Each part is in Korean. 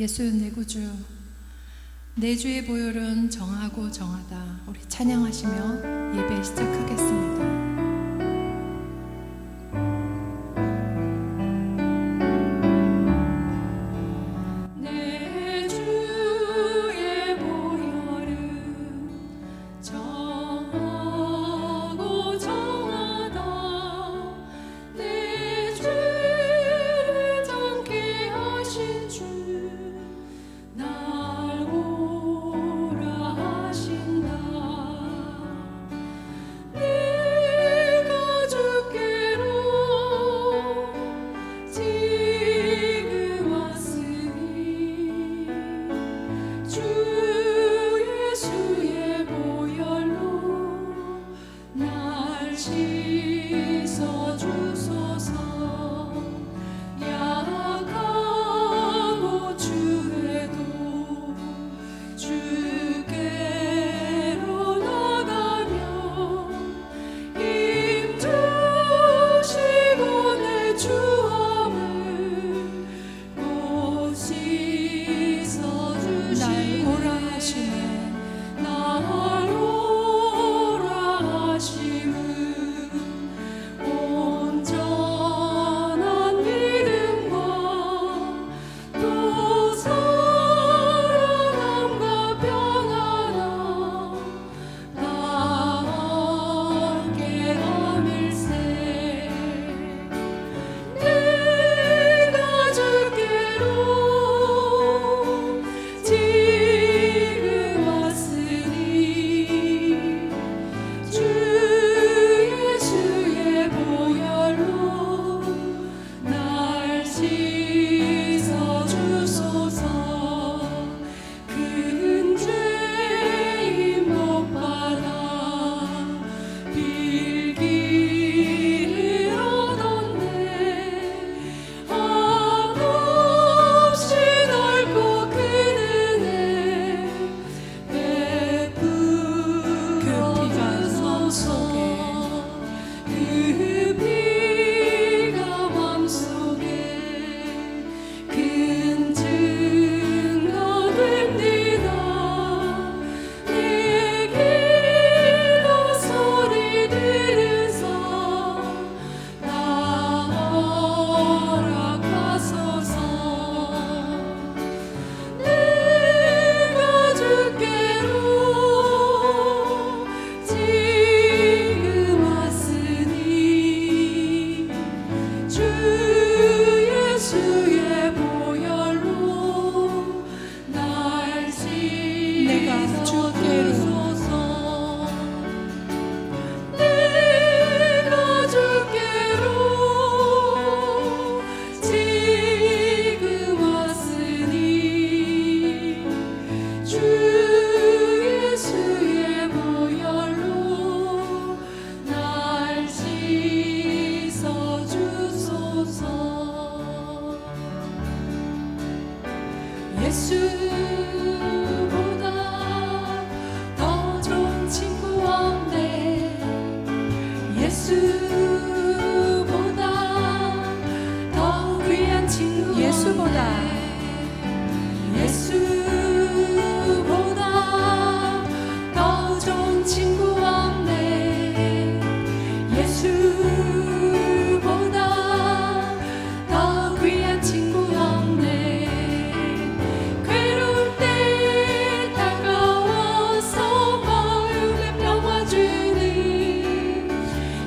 예수 내 구주, 내 주의 보혈은 정하고 정하다. 우리 찬양하시며 예배 시작하겠습니다.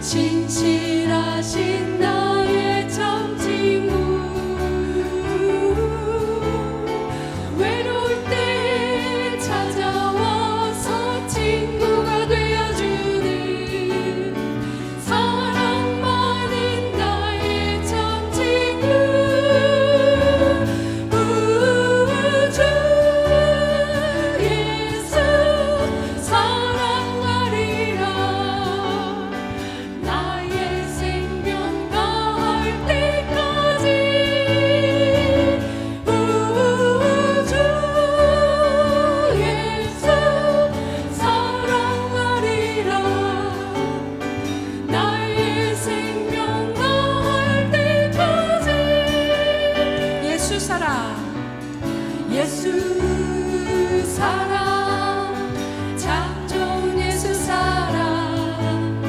진실하신 나의 참 친구 예수 사랑 참 좋은 예수 사랑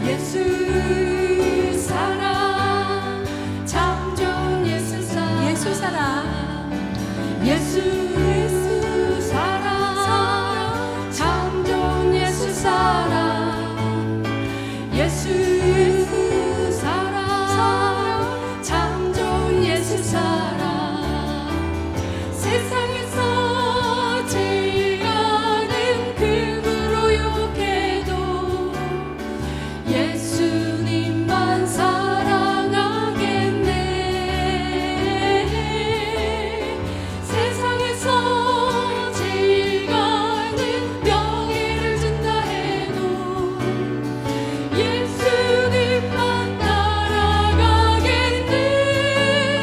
예수 사랑 참 좋은 예수 사랑 예수 사랑 예수 사랑 참 좋은 예수 사랑 예수 사랑 참 좋은 예수 사랑 세상에서 제일 가는 극으로 욕해도 예수님만 사랑하겠네. 세상에서 제일 가는 명예를 준다 해도 예수님만 따라가겠네.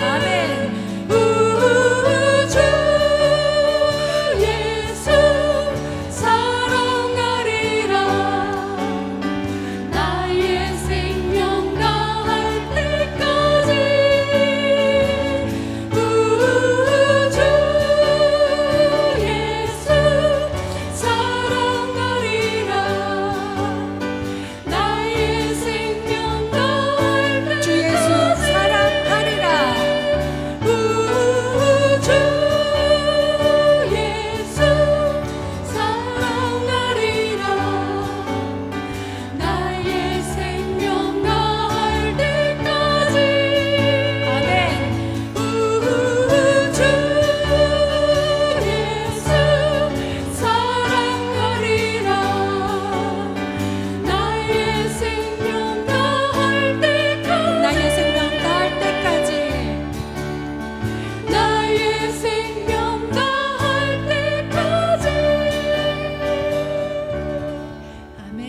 아멘. 우주 예수 사랑하리라. 나의 생명 다할 때까지 우주 예수 사랑하리라. 나의 생명 다할 때까지 주 예수 사랑하리라. 우주 예수 사랑하리라. 나의 생명 다할 때까지 아멘. 우주 예수 사랑하리라. 나의 생명 다할 때까지 나의 생명 다할 때까지 나의 생명 다할 때까지 아멘.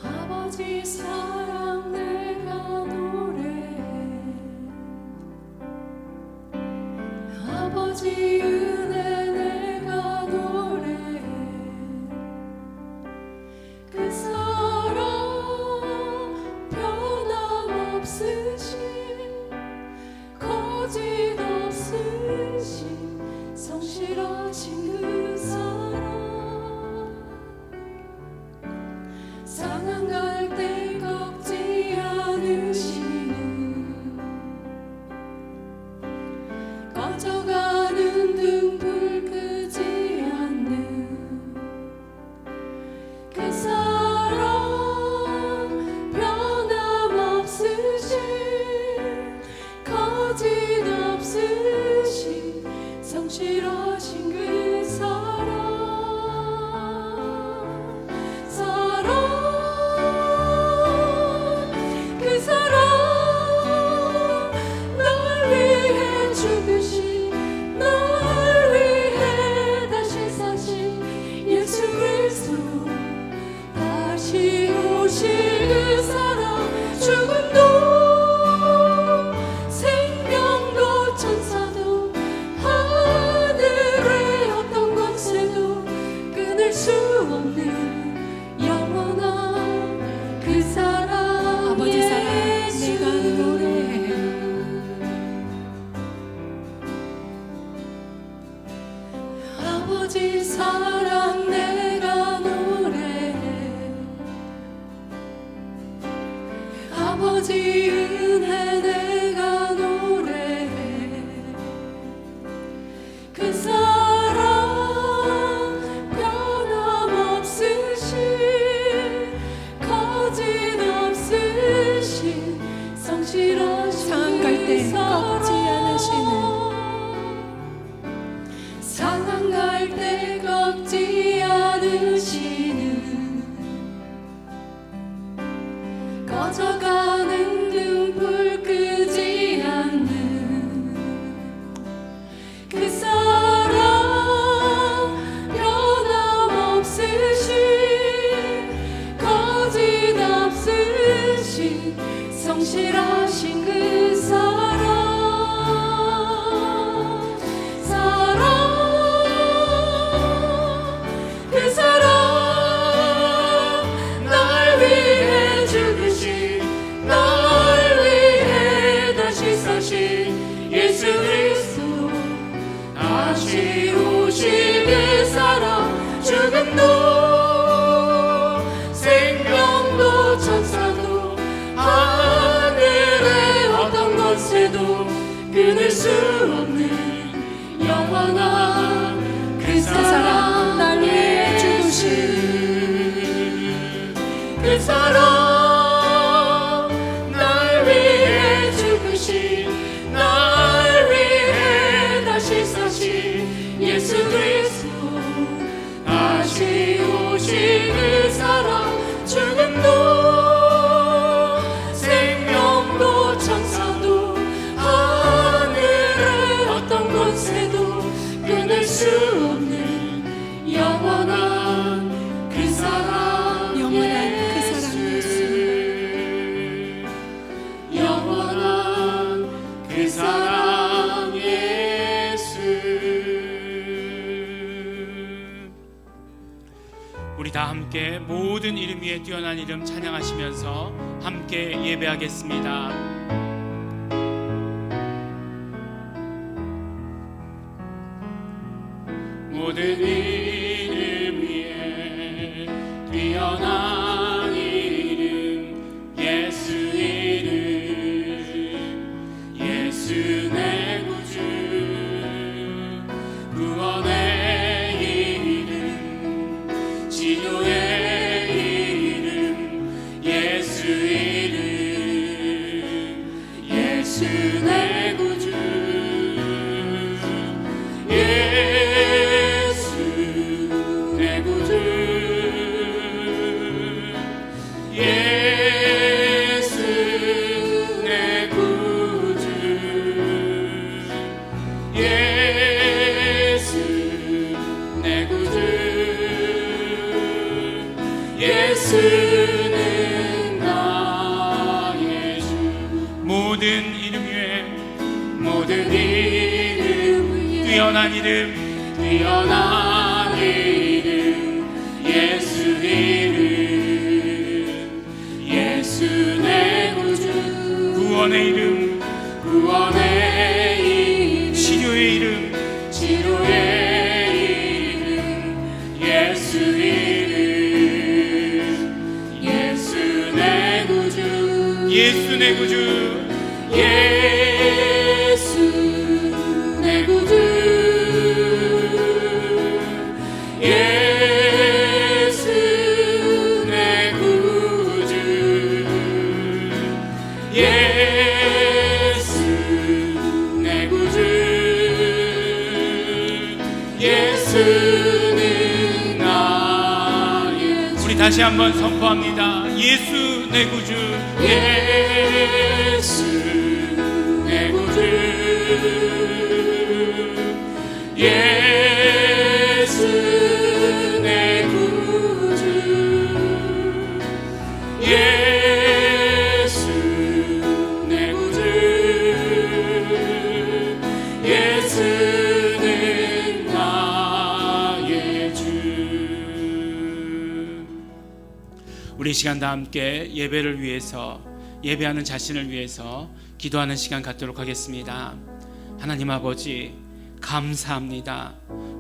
아버지 사랑 내가 노래해. 아버지 은혜 내가 노래해. 그 사랑 변함없으신 거짓 없으신 성실하신 그 사랑 상한 때 꺾지 않으시는 꺼져가는 등불 끄지 않는 그 사랑 변함없으신 거짓 없으신 성실하신 그 사랑 그 사랑 널 위해 죽으신 널 위해 다시 사신 예수 그리스도 다시 오실 그 사랑 죽음도 생명도 천사도 하늘의 어떤 권세도 끊을 수 없는 영원한 그 사랑 아버지 사랑 내가 노래해. 아버지 사랑 내가 노래해. 아버지 은혜 내가 노래해. 그 사랑 변함없으신 성실하신 그 사랑 그 사랑 날 위해 죽으신 날 위해 다시 사신 예수 그리스도 다시 오실 그 사랑 죽음도 생명도 천사도 하늘의 어떤 것에도 끊을 수 없는 영원한 그 사랑 날 위해 죽으신 그 사랑 날 위해 죽으신 날 위해 다시 사신 예수 그리스도 다시 오신 그 사랑 죽음도 생명도 천사도 하늘의 어떤 곳에도 끊을 수 없는 영원한 그 사랑 예수 영원한 그 사랑 예수. 우리 다 함께 모든 이름 위에 뛰어난 이름 찬양하시면서 함께 예배하겠습니다. 모든 이름 위에 뛰어난 이름 예수 이름 예수 내 구주 구원의 이름 치료의 이름 예수 이름 예수 내 구주 예수는 나의 주. 모든 이름 위에 모든 이름 위에 뛰어난 이름 예수 이름 예수 내 구주 구원의 이름 치료의 이름 예수 이름 예수 내 구주 예수 내 구주 예수 내 구주 예수 내 구주 예수 내 구주 예수는 나의 주. 우리 다시 한번 선포합니다. 예수 내 구주 예수 내 구주 예수 내 구주 예수 내 구주 예수는 나의 주. 우리 시간 다 함께 예배를 위해서 예배하는 자신을 위해서 기도하는 시간 갖도록 하겠습니다. 하나님 아버지 감사합니다.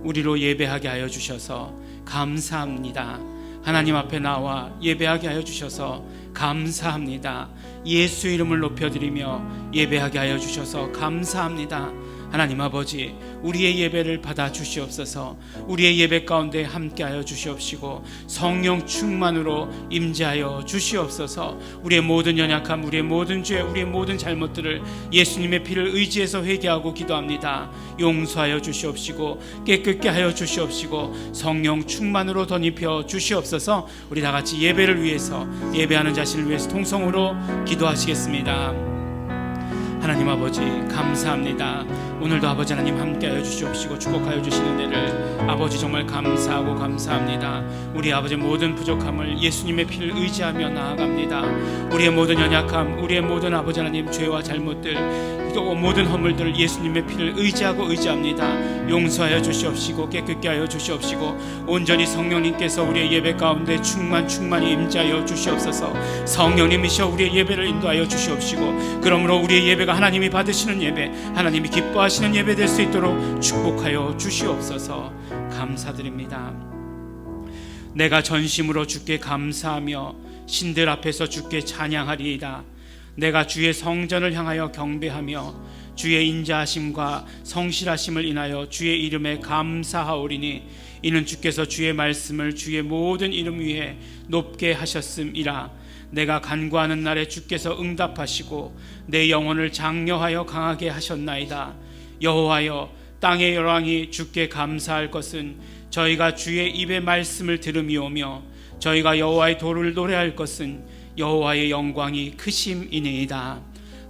우리로 예배하게 하여 주셔서 감사합니다. 하나님 앞에 나와 예배하게 하여 주셔서 감사합니다. 예수 이름을 높여드리며 예배하게 하여 주셔서 감사합니다. 하나님 아버지 우리의 예배를 받아 주시옵소서. 우리의 예배 가운데 함께하여 주시옵시고 성령 충만으로 임재하여 주시옵소서. 우리의 모든 연약함, 우리의 모든 죄, 우리의 모든 잘못들을 예수님의 피를 의지해서 회개하고 기도합니다. 용서하여 주시옵시고 깨끗게 하여 주시옵시고 성령 충만으로 덧입혀 주시옵소서. 우리 다 같이 예배를 위해서 예배하는 자신을 위해서 통성으로 기도하시겠습니다. 하나님 아버지 감사합니다. 오늘도 아버지 하나님 함께하여 주시옵시고 축복하여 주시는 은혜를 아버지 정말 감사하고 감사합니다. 우리 아버지 모든 부족함을 예수님의 피를 의지하며 나아갑니다. 우리의 모든 연약함, 우리의 모든 아버지 하나님 죄와 잘못들, 또 모든 허물들을 예수님의 피를 의지합니다. 용서하여 주시옵시고 깨끗게 하여 주시옵시고 온전히 성령님께서 우리의 예배 가운데 충만히 임재하여 주시옵소서. 성령님이셔 우리의 예배를 인도하여 주시옵시고, 그러므로 우리의 예배가 하나님이 받으시는 예배, 하나님이 기뻐하시는 예배 될 수 있도록 축복하여 주시옵소서. 감사드립니다. 내가 전심으로 주께 감사하며 신들 앞에서 주께 찬양하리이다. 내가 주의 성전을 향하여 경배하며 주의 인자하심과 성실하심을 인하여 주의 이름에 감사하오리니 이는 주께서 주의 말씀을 주의 모든 이름 위에 높게 하셨음이라. 내가 간구하는 날에 주께서 응답하시고 내 영혼을 장려하여 강하게 하셨나이다. 여호와여, 땅의 열왕이 주께 감사할 것은 저희가 주의 입의 말씀을 들음이오며 저희가 여호와의 도를 노래할 것은 여호와의 영광이 크심이니이다.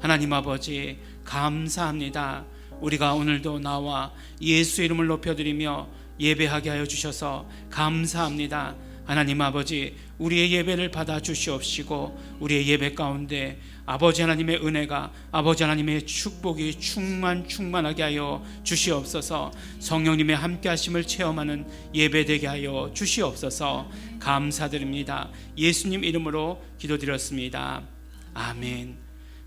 하나님 아버지 감사합니다. 우리가 오늘도 나와 예수 이름을 높여드리며 예배하게 하여 주셔서 감사합니다. 하나님 아버지, 우리의 예배를 받아 주시옵시고 우리의 예배 가운데 아버지 하나님의 은혜가, 아버지 하나님의 축복이 충만하게 하여 주시옵소서. 성령님의 함께하심을 체험하는 예배 되게 하여 주시옵소서. 감사드립니다. 예수님 이름으로 기도드렸습니다. 아멘.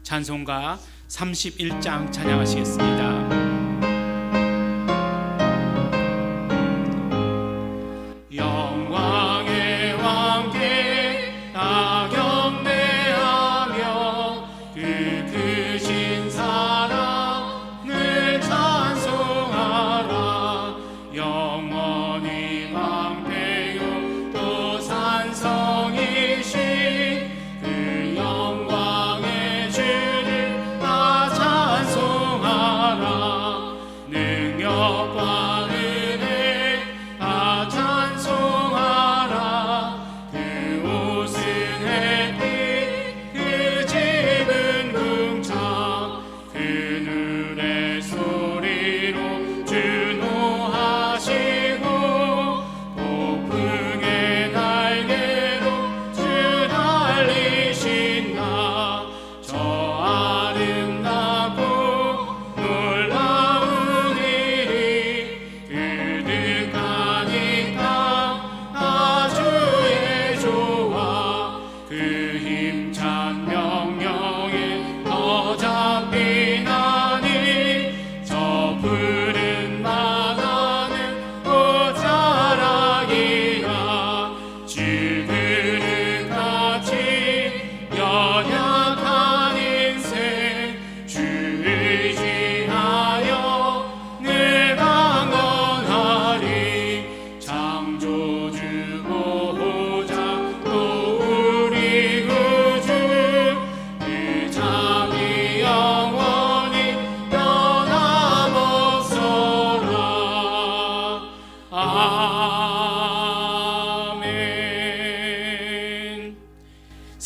찬송가 31장 찬양하시겠습니다.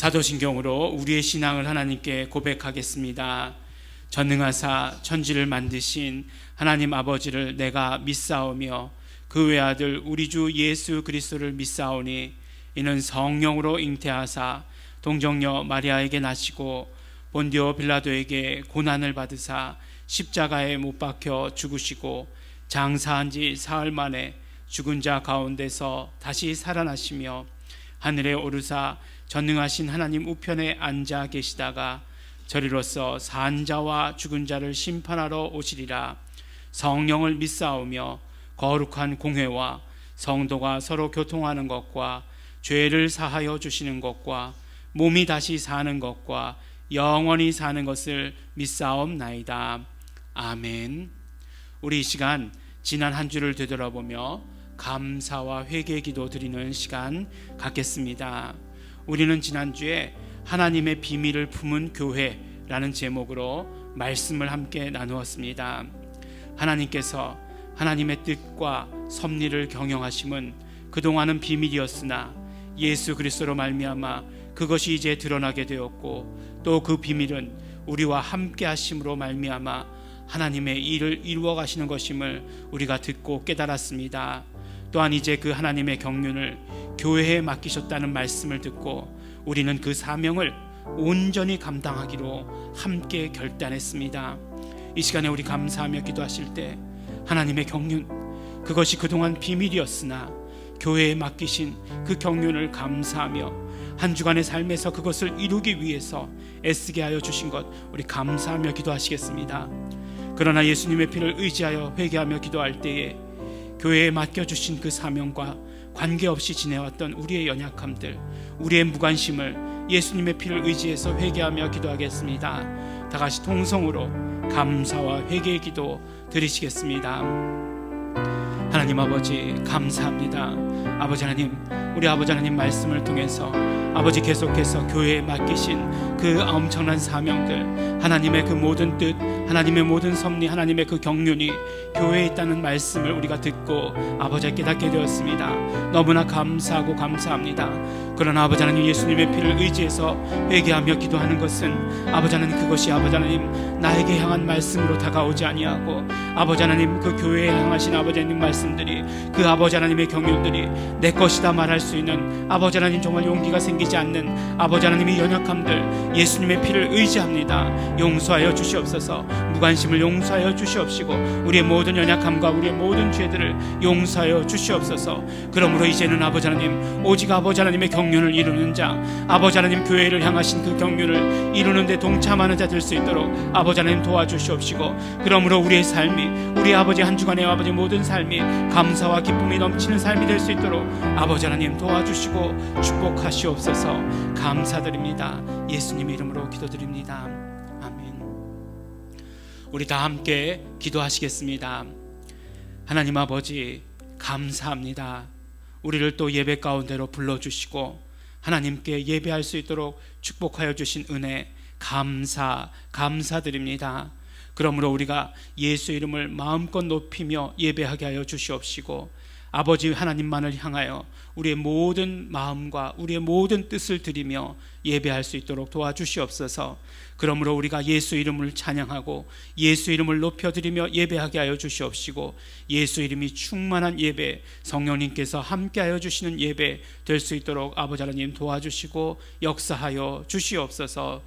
사도신경으로 우리의 신앙을 하나님께 고백하겠습니다. 전능하사 천지를 만드신 하나님 아버지를 내가 믿사오며 그 외아들 우리 주 예수 그리스도를 믿사오니 이는 성령으로 잉태하사 동정녀 마리아에게 나시고 본디오 빌라도에게 고난을 받으사 십자가에 못 박혀 죽으시고 장사한 지 사흘 만에 죽은 자 가운데서 다시 살아나시며 하늘에 오르사 전능하신 하나님 우편에 앉아 계시다가 저리로서 산 자와 죽은 자를 심판하러 오시리라. 성령을 믿사오며 거룩한 공회와 성도가 서로 교통하는 것과 죄를 사하여 주시는 것과 몸이 다시 사는 것과 영원히 사는 것을 믿사옵나이다. 아멘. 우리 이 시간 지난 한 주를 되돌아보며 감사와 회개 기도 드리는 시간 갖겠습니다. 우리는 지난주에 하나님의 비밀을 품은 교회라는 제목으로 말씀을 함께 나누었습니다. 하나님께서 하나님의 뜻과 섭리를 경영하심은 그동안은 비밀이었으나 예수 그리스도로 말미암아 그것이 이제 드러나게 되었고 또 그 비밀은 우리와 함께 하심으로 말미암아 하나님의 일을 이루어 가시는 것임을 우리가 듣고 깨달았습니다. 또한 이제 그 하나님의 경륜을 교회에 맡기셨다는 말씀을 듣고 우리는 그 사명을 온전히 감당하기로 함께 결단했습니다. 이 시간에 우리 감사하며 기도하실 때 하나님의 경륜, 그것이 그동안 비밀이었으나 교회에 맡기신 그 경륜을 감사하며 한 주간의 삶에서 그것을 이루기 위해서 애쓰게 하여 주신 것 우리 감사하며 기도하시겠습니다. 그러나 예수님의 피를 의지하여 회개하며 기도할 때에 교회에 맡겨주신 그 사명과 관계없이 지내왔던 우리의 연약함들, 우리의 무관심을 예수님의 피를 의지해서 회개하며 기도하겠습니다. 다 같이 통성으로 감사와 회개의 기도 드리시겠습니다. 하나님 아버지 감사합니다. 아버지 하나님, 우리 아버지 하나님 말씀을 통해서 아버지 계속해서 교회에 맡기신 그 엄청난 사명들, 하나님의 그 모든 뜻, 하나님의 모든 섭리, 하나님의 그 경륜이 교회에 있다는 말씀을 우리가 듣고 아버지가 깨닫게 되었습니다. 너무나 감사하고 감사합니다. 그러나 아버지 하나님, 예수님의 피를 의지해서 회개하며 기도하는 것은 아버지 하나님, 그것이 아버지 하나님 나에게 향한 말씀으로 다가오지 아니하고 아버지 하나님 그 교회에 향하신 아버지 하나님 말씀들이, 그 아버지 하나님의 경륜들이 내 것이다 말할 수 있는 아버지 하나님 정말 용기가 생기지 않는 아버지 하나님의 연약함들 예수님의 피를 의지합니다. 용서하여 주시옵소서. 무관심을 용서하여 주시옵시고 우리의 모든 연약함과 우리의 모든 죄들을 용서하여 주시옵소서. 그러므로 이제는 아버지 하나님, 오직 아버지 하나님의 경륜을 이루는 자, 아버지 하나님 교회를 향하신 그 경륜을 이루는 데 동참하는 자 될 수 있도록 아버지 하나님 도와주시옵시고, 그러므로 우리의 삶이, 우리 아버지 한 주간의 아버지 모든 삶이 감사와 기쁨이 넘치는 삶이 될 수 있도록 아버지 하나님 도와주시고 축복하시옵소서. 감사드립니다. 예수님의 이름으로 기도드립니다. 아멘. 우리 다 함께 기도하시겠습니다. 하나님 아버지 감사합니다. 우리를 또 예배 가운데로 불러주시고 하나님께 예배할 수 있도록 축복하여 주신 은혜 감사드립니다. 그러므로 우리가 예수 이름을 마음껏 높이며 예배하게 하여 주시옵시고 아버지 하나님만을 향하여 우리의 모든 마음과 우리의 모든 뜻을 드리며 예배할 수 있도록 도와주시옵소서. 그러므로 우리가 예수 이름을 찬양하고 예수 이름을 높여드리며 예배하게 하여 주시옵시고 예수 이름이 충만한 예배, 성령님께서 함께하여 주시는 예배 될 수 있도록 아버지 하나님 도와주시고 역사하여 주시옵소서.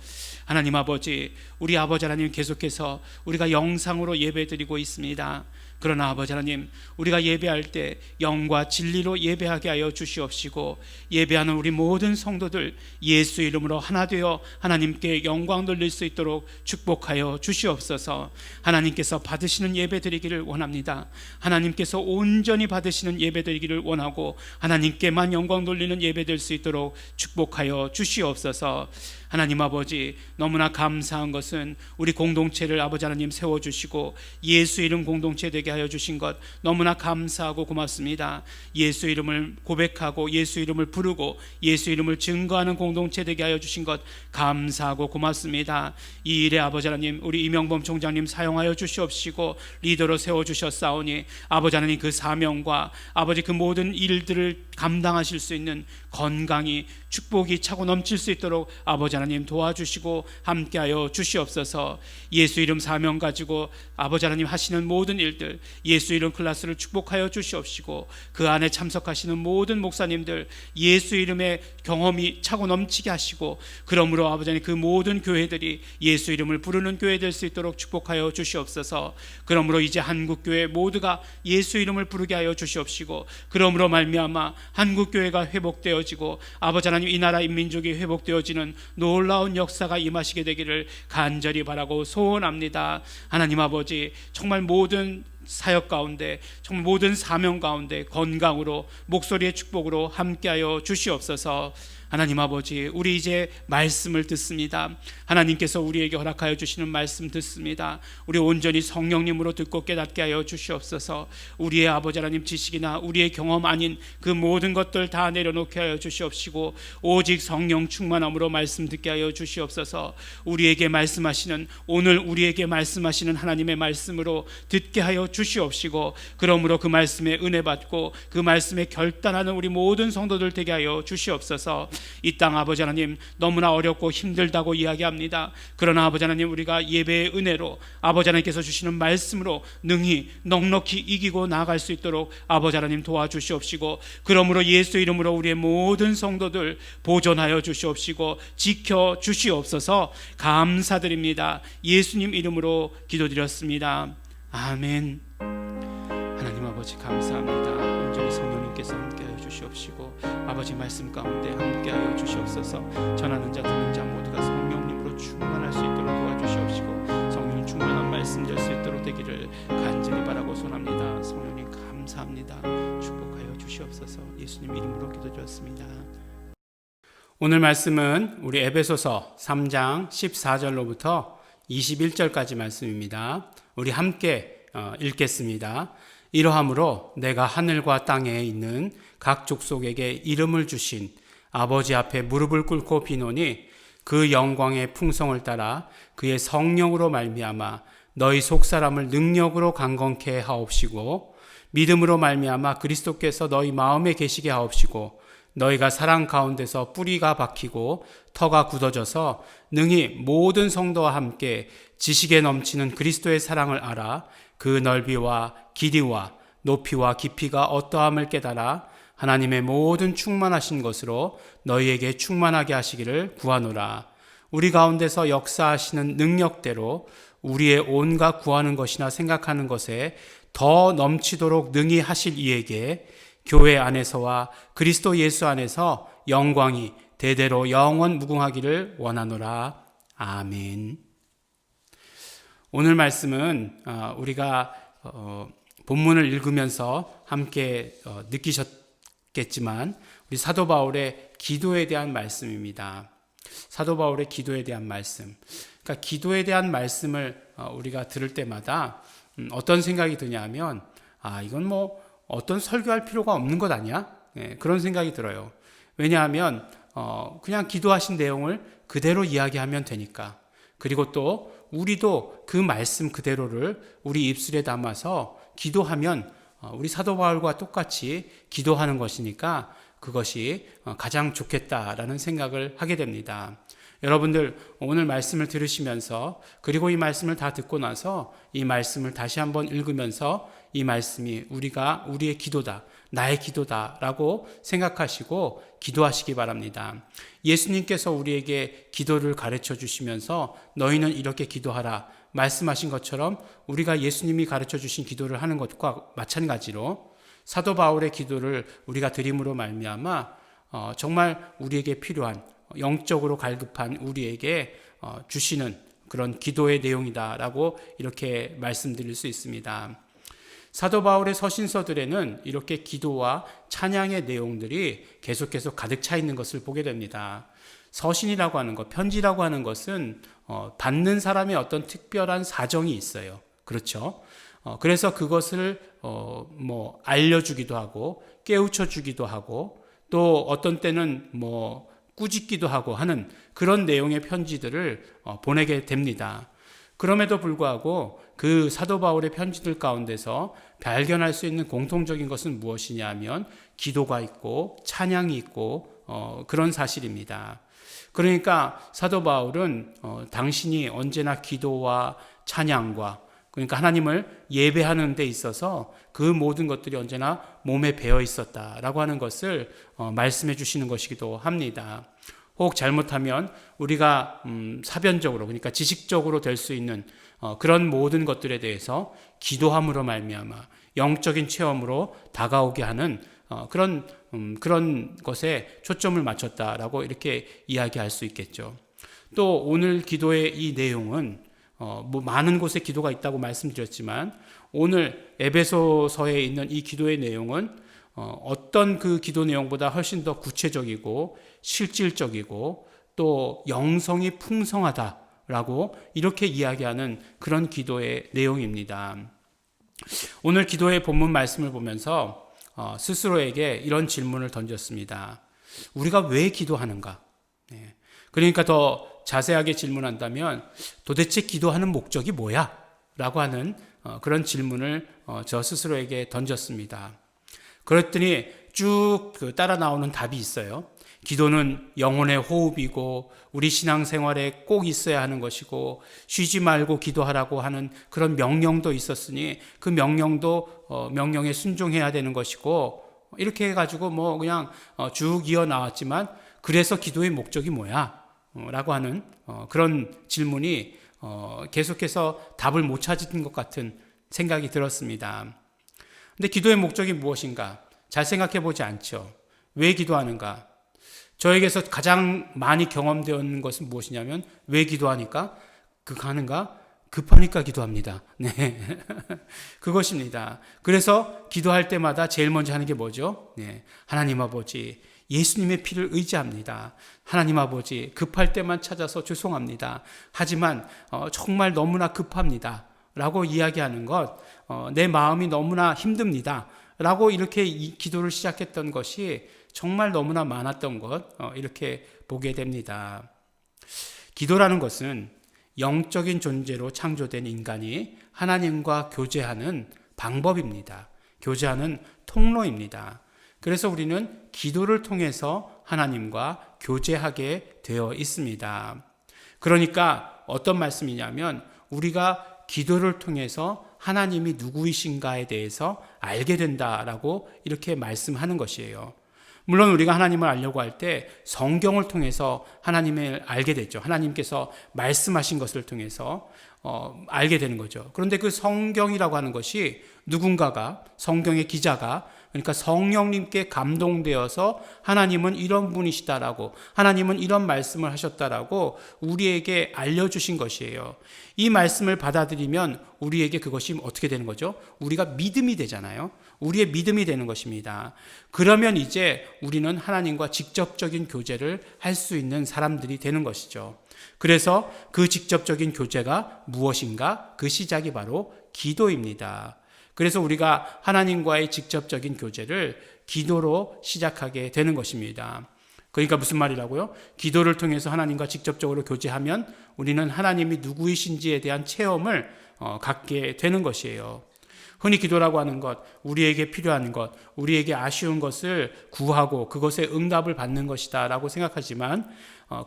하나님 아버지, 우리 아버지 하나님 계속해서 우리가 영상으로 예배드리고 있습니다. 그러나 아버지 하나님, 우리가 예배할 때 영과 진리로 예배하게 하여 주시옵시고 예배하는 우리 모든 성도들 예수 이름으로 하나 되어 하나님께 영광 돌릴 수 있도록 축복하여 주시옵소서. 하나님께서 받으시는 예배 드리기를 원합니다. 하나님께서 온전히 받으시는 예배 드리기를 원하고 하나님께만 영광 돌리는 예배 될 수 있도록 축복하여 주시옵소서. 하나님 아버지, 너무나 감사한 것은 우리 공동체를 아버지 하나님 세워주시고 예수 이름 공동체 되게 하여 주신 것 너무나 감사하고 고맙습니다. 예수 이름을 고백하고 예수 이름을 부르고 예수 이름을 증거하는 공동체 되게 하여 주신 것 감사하고 고맙습니다. 이 일에 아버지 하나님, 우리 이명범 총장님 사용하여 주시옵시고 리더로 세워주셨사오니 아버지 하나님 그 사명과 아버지 그 모든 일들을 감당하실 수 있는 건강이 축복이 차고 넘칠 수 있도록 아버지 하나님 도와주시고 함께하여 주시옵소서. 예수 이름 사명 가지고 아버지 하나님 하시는 모든 일들, 예수 이름 클래스를 축복하여 주시옵시고 그 안에 참석하시는 모든 목사님들 예수 이름의 경험이 차고 넘치게 하시고 그러므로 아버지 하나님 그 모든 교회들이 예수 이름을 부르는 교회 될 수 있도록 축복하여 주시옵소서. 그러므로 이제 한국교회 모두가 예수 이름을 부르게 하여 주시옵시고 그러므로 말미암아 한국교회가 회복되어지고 아버지 하나님 이 나라 인민족이 회복되어지는 놀라운 역사가 임하시게 되기를 간절히 바라고 소원합니다. 하나님 아버지, 정말 모든 사역 가운데, 정말 모든 사명 가운데 건강으로 목소리의 축복으로 함께하여 주시옵소서. 하나님 아버지, 우리 이제 말씀을 듣습니다. 하나님께서 우리에게 허락하여 주시는 말씀 듣습니다. 우리 온전히 성령님으로 듣고 깨닫게 하여 주시옵소서. 우리의 아버지 하나님 지식이나 우리의 경험 아닌 그 모든 것들 다 내려놓게 하여 주시옵시고 오직 성령 충만함으로 말씀 듣게 하여 주시옵소서. 우리에게 말씀하시는, 오늘 우리에게 말씀하시는 하나님의 말씀으로 듣게 하여 주시옵소서. 주시옵시고 그러므로 그 말씀에 은혜 받고 그 말씀에 결단하는 우리 모든 성도들 되게 하여 주시옵소서. 이 땅 아버지 하나님 너무나 어렵고 힘들다고 이야기합니다. 그러나 아버지 하나님 우리가 예배의 은혜로 아버지 하나님께서 주시는 말씀으로 능히 넉넉히 이기고 나아갈 수 있도록 아버지 하나님 도와주시옵시고 그러므로 예수 이름으로 우리의 모든 성도들 보존하여 주시옵시고 지켜 주시옵소서. 감사드립니다. 예수님 이름으로 기도드렸습니다. 아멘. 하나님 아버지 감사합니다. 온전히 성령님께서 함께하여 주시옵시고 아버지 말씀 가운데 함께하여 주시옵소서. 전하는 자 듣는 자 모두가 성령님으로 충만할 수 있도록 도와주시옵시고 성령 충만한 말씀 될 수 있도록 되기를 간절히 바라고 소원합니다. 성령님 감사합니다. 축복하여 주시옵소서. 예수님 이름으로 기도드렸습니다. 오늘 말씀은 우리 에베소서 3장 14절로부터 21절까지 말씀입니다. 우리 함께 읽겠습니다. 이러함으로 내가 하늘과 땅에 있는 각 족속에게 이름을 주신 아버지 앞에 무릎을 꿇고 비노니 그 영광의 풍성을 따라 그의 성령으로 말미암아 너희 속사람을 능력으로 강건케 하옵시고 믿음으로 말미암아 그리스도께서 너희 마음에 계시게 하옵시고 너희가 사랑 가운데서 뿌리가 박히고 터가 굳어져서 능히 모든 성도와 함께 지식에 넘치는 그리스도의 사랑을 알아 그 넓이와 길이와 높이와 깊이가 어떠함을 깨달아 하나님의 모든 충만하신 것으로 너희에게 충만하게 하시기를 구하노라. 우리 가운데서 역사하시는 능력대로 우리의 온갖 구하는 것이나 생각하는 것에 더 넘치도록 능히 하실 이에게 교회 안에서와 그리스도 예수 안에서 영광이 대대로 영원 무궁하기를 원하노라. 아멘. 오늘 말씀은 우리가 본문을 읽으면서 함께 느끼셨겠지만 우리 사도 바울의 기도에 대한 말씀입니다. 사도 바울의 기도에 대한 말씀. 그러니까 기도에 대한 말씀을 우리가 들을 때마다 어떤 생각이 드냐면 이건 뭐 어떤 설교할 필요가 없는 것 아니야? 그런 생각이 들어요. 왜냐하면 그냥 기도하신 내용을 그대로 이야기하면 되니까. 그리고 또 우리도 그 말씀 그대로를 우리 입술에 담아서 기도하면 우리 사도 바울과 똑같이 기도하는 것이니까 그것이 가장 좋겠다라는 생각을 하게 됩니다. 여러분들 오늘 말씀을 들으시면서 그리고 이 말씀을 다 듣고 나서 이 말씀을 다시 한번 읽으면서 이 말씀이 우리의 기도다, 나의 기도다라고 생각하시고 기도하시기 바랍니다. 예수님께서 우리에게 기도를 가르쳐 주시면서 너희는 이렇게 기도하라 말씀하신 것처럼 우리가 예수님이 가르쳐 주신 기도를 하는 것과 마찬가지로 사도 바울의 기도를 우리가 드림으로 말미암아 정말 우리에게 필요한 영적으로 갈급한 우리에게 주시는 그런 기도의 내용이다라고 이렇게 말씀드릴 수 있습니다. 사도 바울의 서신서들에는 이렇게 기도와 찬양의 내용들이 계속해서 가득 차 있는 것을 보게 됩니다. 서신이라고 하는 것, 편지라고 하는 것은 받는 사람의 어떤 특별한 사정이 있어요. 그렇죠? 그래서 그것을 알려주기도 하고 깨우쳐주기도 하고 또 어떤 때는 꾸짖기도 하고 하는 그런 내용의 편지들을 보내게 됩니다. 그럼에도 불구하고 그 사도 바울의 편지들 가운데서 발견할 수 있는 공통적인 것은 무엇이냐 하면 기도가 있고 찬양이 있고 그런 사실입니다. 그러니까 사도 바울은 당신이 언제나 기도와 찬양과 그러니까 하나님을 예배하는 데 있어서 그 모든 것들이 언제나 몸에 배어 있었다라고 하는 것을 말씀해 주시는 것이기도 합니다. 혹 잘못하면 우리가 사변적으로 그러니까 지식적으로 될 수 있는 그런 모든 것들에 대해서 기도함으로 말미암아 영적인 체험으로 다가오게 하는 그런 것에 초점을 맞췄다라고 이렇게 이야기할 수 있겠죠. 또 오늘 기도의 이 내용은 많은 곳에 기도가 있다고 말씀드렸지만 오늘 에베소서에 있는 이 기도의 내용은 어떤 그 기도 내용보다 훨씬 더 구체적이고 실질적이고 또 영성이 풍성하다라고 이렇게 이야기하는 그런 기도의 내용입니다. 오늘 기도의 본문 말씀을 보면서 스스로에게 이런 질문을 던졌습니다. 우리가 왜 기도하는가? 그러니까 더 자세하게 질문한다면 도대체 기도하는 목적이 뭐야? 라고 하는 그런 질문을 저 스스로에게 던졌습니다. 그랬더니 쭉 따라 나오는 답이 있어요. 기도는 영혼의 호흡이고 우리 신앙생활에 꼭 있어야 하는 것이고 쉬지 말고 기도하라고 하는 그런 명령도 있었으니 그 명령에 순종해야 되는 것이고, 이렇게 해가지고 그냥 쭉 이어 나왔지만, 그래서 기도의 목적이 뭐야? 라고 하는 그런 질문이 계속해서 답을 못 찾은 것 같은 생각이 들었습니다. 근데 기도의 목적이 무엇인가? 잘 생각해 보지 않죠. 왜 기도하는가? 저에게서 가장 많이 경험되는 것은 무엇이냐면, 왜 기도하니까? 가는가? 급하니까 기도합니다. 네. 그것입니다. 그래서 기도할 때마다 제일 먼저 하는 게 뭐죠? 네. 하나님 아버지, 예수님의 피를 의지합니다. 하나님 아버지, 급할 때만 찾아서 죄송합니다. 하지만 정말 너무나 급합니다. 라고 이야기하는 것, 내 마음이 너무나 힘듭니다. 라고 이렇게 이 기도를 시작했던 것이 정말 너무나 많았던 것, 이렇게 보게 됩니다. 기도라는 것은 영적인 존재로 창조된 인간이 하나님과 교제하는 방법입니다. 교제하는 통로입니다. 그래서 우리는 기도를 통해서 하나님과 교제하게 되어 있습니다. 그러니까 어떤 말씀이냐면, 우리가 기도를 통해서 하나님이 누구이신가에 대해서 알게 된다라고 이렇게 말씀하는 것이에요. 물론 우리가 하나님을 알려고 할 때 성경을 통해서 하나님을 알게 됐죠. 하나님께서 말씀하신 것을 통해서 알게 되는 거죠. 그런데 그 성경이라고 하는 것이 누군가가, 성경의 기자가, 그러니까 성령님께 감동되어서 하나님은 이런 분이시다라고, 하나님은 이런 말씀을 하셨다라고 우리에게 알려주신 것이에요. 이 말씀을 받아들이면 우리에게 그것이 어떻게 되는 거죠? 우리가 믿음이 되잖아요. 우리의 믿음이 되는 것입니다. 그러면 이제 우리는 하나님과 직접적인 교제를 할 수 있는 사람들이 되는 것이죠. 그래서 그 직접적인 교제가 무엇인가? 그 시작이 바로 기도입니다. 그래서 우리가 하나님과의 직접적인 교제를 기도로 시작하게 되는 것입니다. 그러니까 무슨 말이라고요? 기도를 통해서 하나님과 직접적으로 교제하면 우리는 하나님이 누구이신지에 대한 체험을 갖게 되는 것이에요. 흔히 기도라고 하는 것, 우리에게 필요한 것, 우리에게 아쉬운 것을 구하고 그것에 응답을 받는 것이다 라고 생각하지만,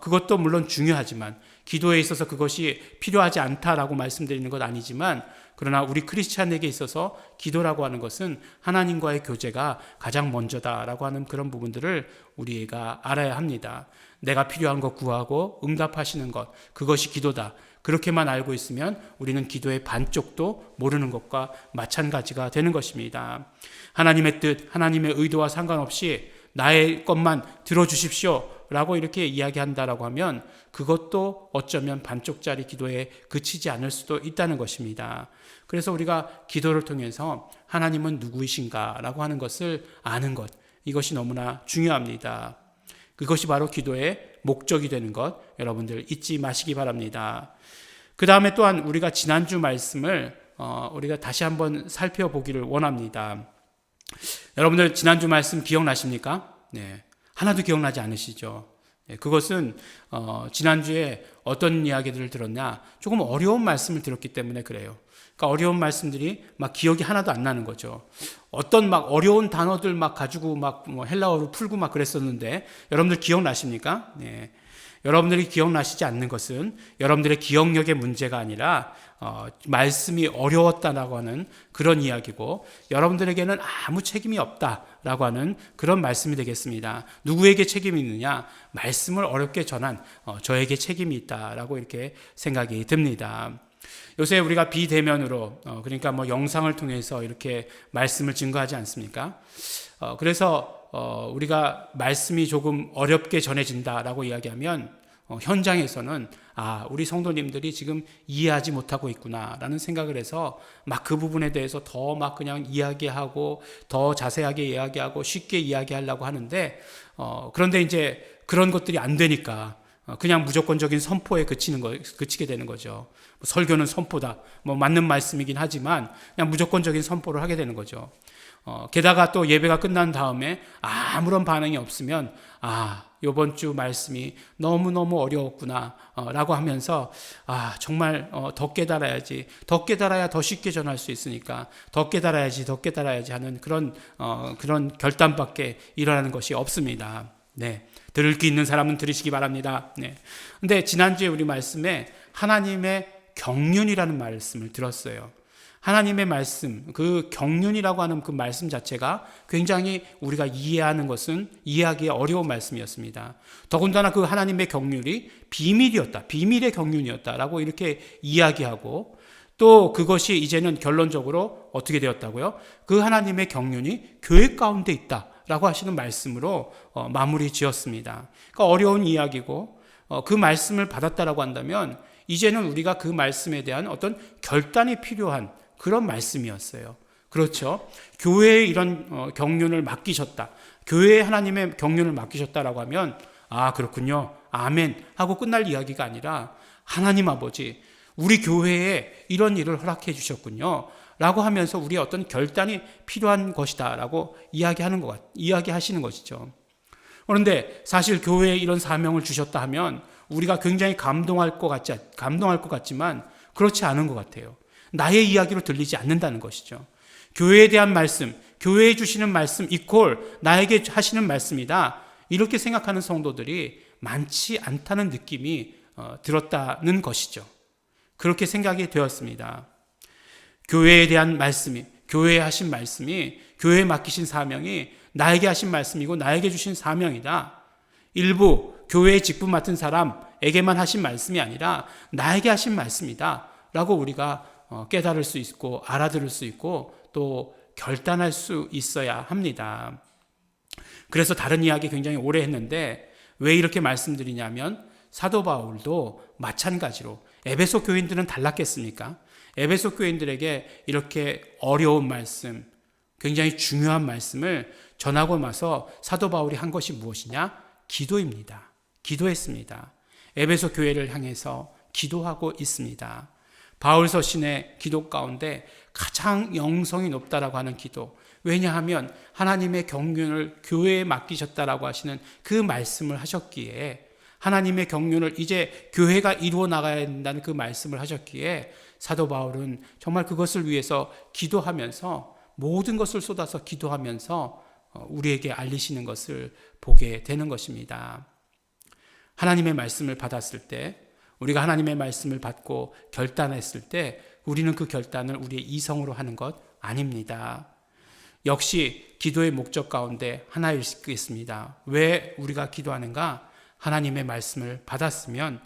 그것도 물론 중요하지만, 기도에 있어서 그것이 필요하지 않다라고 말씀드리는 것 아니지만, 그러나 우리 크리스찬에게 있어서 기도라고 하는 것은 하나님과의 교제가 가장 먼저다라고 하는 그런 부분들을 우리가 알아야 합니다. 내가 필요한 것 구하고 응답하시는 것, 그것이 기도다. 그렇게만 알고 있으면 우리는 기도의 반쪽도 모르는 것과 마찬가지가 되는 것입니다. 하나님의 뜻, 하나님의 의도와 상관없이 나의 것만 들어주십시오 라고 이렇게 이야기한다라고 하면 그것도 어쩌면 반쪽짜리 기도에 그치지 않을 수도 있다는 것입니다. 그래서 우리가 기도를 통해서 하나님은 누구이신가 라고 하는 것을 아는 것, 이것이 너무나 중요합니다. 그것이 바로 기도의 목적이 되는 것, 여러분들 잊지 마시기 바랍니다. 그 다음에 또한 우리가 지난주 말씀을 우리가 다시 한번 살펴보기를 원합니다. 여러분들 지난주 말씀 기억나십니까? 네, 하나도 기억나지 않으시죠? 네, 그것은 지난주에 어떤 이야기들을 들었냐, 조금 어려운 말씀을 들었기 때문에 그래요. 그러니까 어려운 말씀들이 막 기억이 하나도 안 나는 거죠. 어떤 막 어려운 단어들 막 가지고 막 헬라어로 풀고 막 그랬었는데, 여러분들 기억나십니까? 네. 여러분들이 기억나시지 않는 것은 여러분들의 기억력의 문제가 아니라 말씀이 어려웠다라고 하는 그런 이야기고, 여러분들에게는 아무 책임이 없다라고 하는 그런 말씀이 되겠습니다. 누구에게 책임이 있느냐? 말씀을 어렵게 전한 저에게 책임이 있다라고 이렇게 생각이 듭니다. 요새 우리가 비대면으로 그러니까 영상을 통해서 이렇게 말씀을 증거하지 않습니까? 그래서 우리가 말씀이 조금 어렵게 전해진다라고 이야기하면 현장에서는 우리 성도님들이 지금 이해하지 못하고 있구나라는 생각을 해서 막 그 부분에 대해서 더 막 그냥 이야기하고 더 자세하게 이야기하고 쉽게 이야기하려고 하는데, 그런데 이제 그런 것들이 안 되니까 그냥 무조건적인 선포에 그치게 되는 거죠. 설교는 선포다. 맞는 말씀이긴 하지만 그냥 무조건적인 선포를 하게 되는 거죠. 게다가 또 예배가 끝난 다음에 아무런 반응이 없으면 이번 주 말씀이 너무너무 어려웠구나 라고 하면서 정말 더 깨달아야지, 더 깨달아야 더 쉽게 전할 수 있으니까 더 깨달아야지 하는 그런 결단밖에 일어나는 것이 없습니다. 네, 들을 귀 있는 사람은 들으시기 바랍니다. 네. 근데 지난주에 우리 말씀에 하나님의 경륜이라는 말씀을 들었어요. 하나님의 말씀, 그 경륜이라고 하는 그 말씀 자체가 굉장히 우리가 이해하기 어려운 말씀이었습니다. 더군다나 그 하나님의 경륜이 비밀이었다, 비밀의 경륜이었다라고 이렇게 이야기하고, 또 그것이 이제는 결론적으로 어떻게 되었다고요? 그 하나님의 경륜이 교회 가운데 있다라고 하시는 말씀으로 마무리 지었습니다. 그러니까 어려운 이야기고, 그 말씀을 받았다라고 한다면 이제는 우리가 그 말씀에 대한 어떤 결단이 필요한 그런 말씀이었어요. 그렇죠? 교회에 이런 경륜을 맡기셨다, 교회에 하나님의 경륜을 맡기셨다라고 하면 그렇군요, 아멘 하고 끝날 이야기가 아니라, 하나님 아버지, 우리 교회에 이런 일을 허락해 주셨군요 라고 하면서 우리의 어떤 결단이 필요한 것이다 라고 이야기하시는 것이죠. 그런데 사실 교회에 이런 사명을 주셨다 하면 우리가 굉장히 감동할 것 같지만 그렇지 않은 것 같아요. 나의 이야기로 들리지 않는다는 것이죠. 교회에 대한 말씀, 교회에 주시는 말씀 이퀄 나에게 하시는 말씀이다, 이렇게 생각하는 성도들이 많지 않다는 느낌이 들었다는 것이죠. 그렇게 생각이 되었습니다. 교회에 대한 말씀이, 교회에 하신 말씀이, 교회에 맡기신 사명이 나에게 하신 말씀이고 나에게 주신 사명이다. 일부 교회에 직분 맡은 사람에게만 하신 말씀이 아니라 나에게 하신 말씀이다 라고 우리가 깨달을 수 있고 알아들을 수 있고 또 결단할 수 있어야 합니다. 그래서 다른 이야기 굉장히 오래 했는데 왜 이렇게 말씀드리냐면, 사도 바울도 마찬가지로, 에베소 교인들은 달랐겠습니까? 에베소 교인들에게 이렇게 어려운 말씀, 굉장히 중요한 말씀을 전하고 나서 사도 바울이 한 것이 무엇이냐? 기도입니다. 기도했습니다. 에베소 교회를 향해서 기도하고 있습니다. 바울 서신의 기도 가운데 가장 영성이 높다라고 하는 기도, 왜냐하면 하나님의 경륜을 교회에 맡기셨다라고 하시는 그 말씀을 하셨기에, 하나님의 경륜을 이제 교회가 이루어 나가야 된다는 그 말씀을 하셨기에 사도 바울은 정말 그것을 위해서 기도하면서, 모든 것을 쏟아서 기도하면서 우리에게 알리시는 것을 보게 되는 것입니다. 하나님의 말씀을 받았을 때, 우리가 하나님의 말씀을 받고 결단했을 때 우리는 그 결단을 우리의 이성으로 하는 것 아닙니다. 역시 기도의 목적 가운데 하나 있겠습니다. 왜 우리가 기도하는가? 하나님의 말씀을 받았으면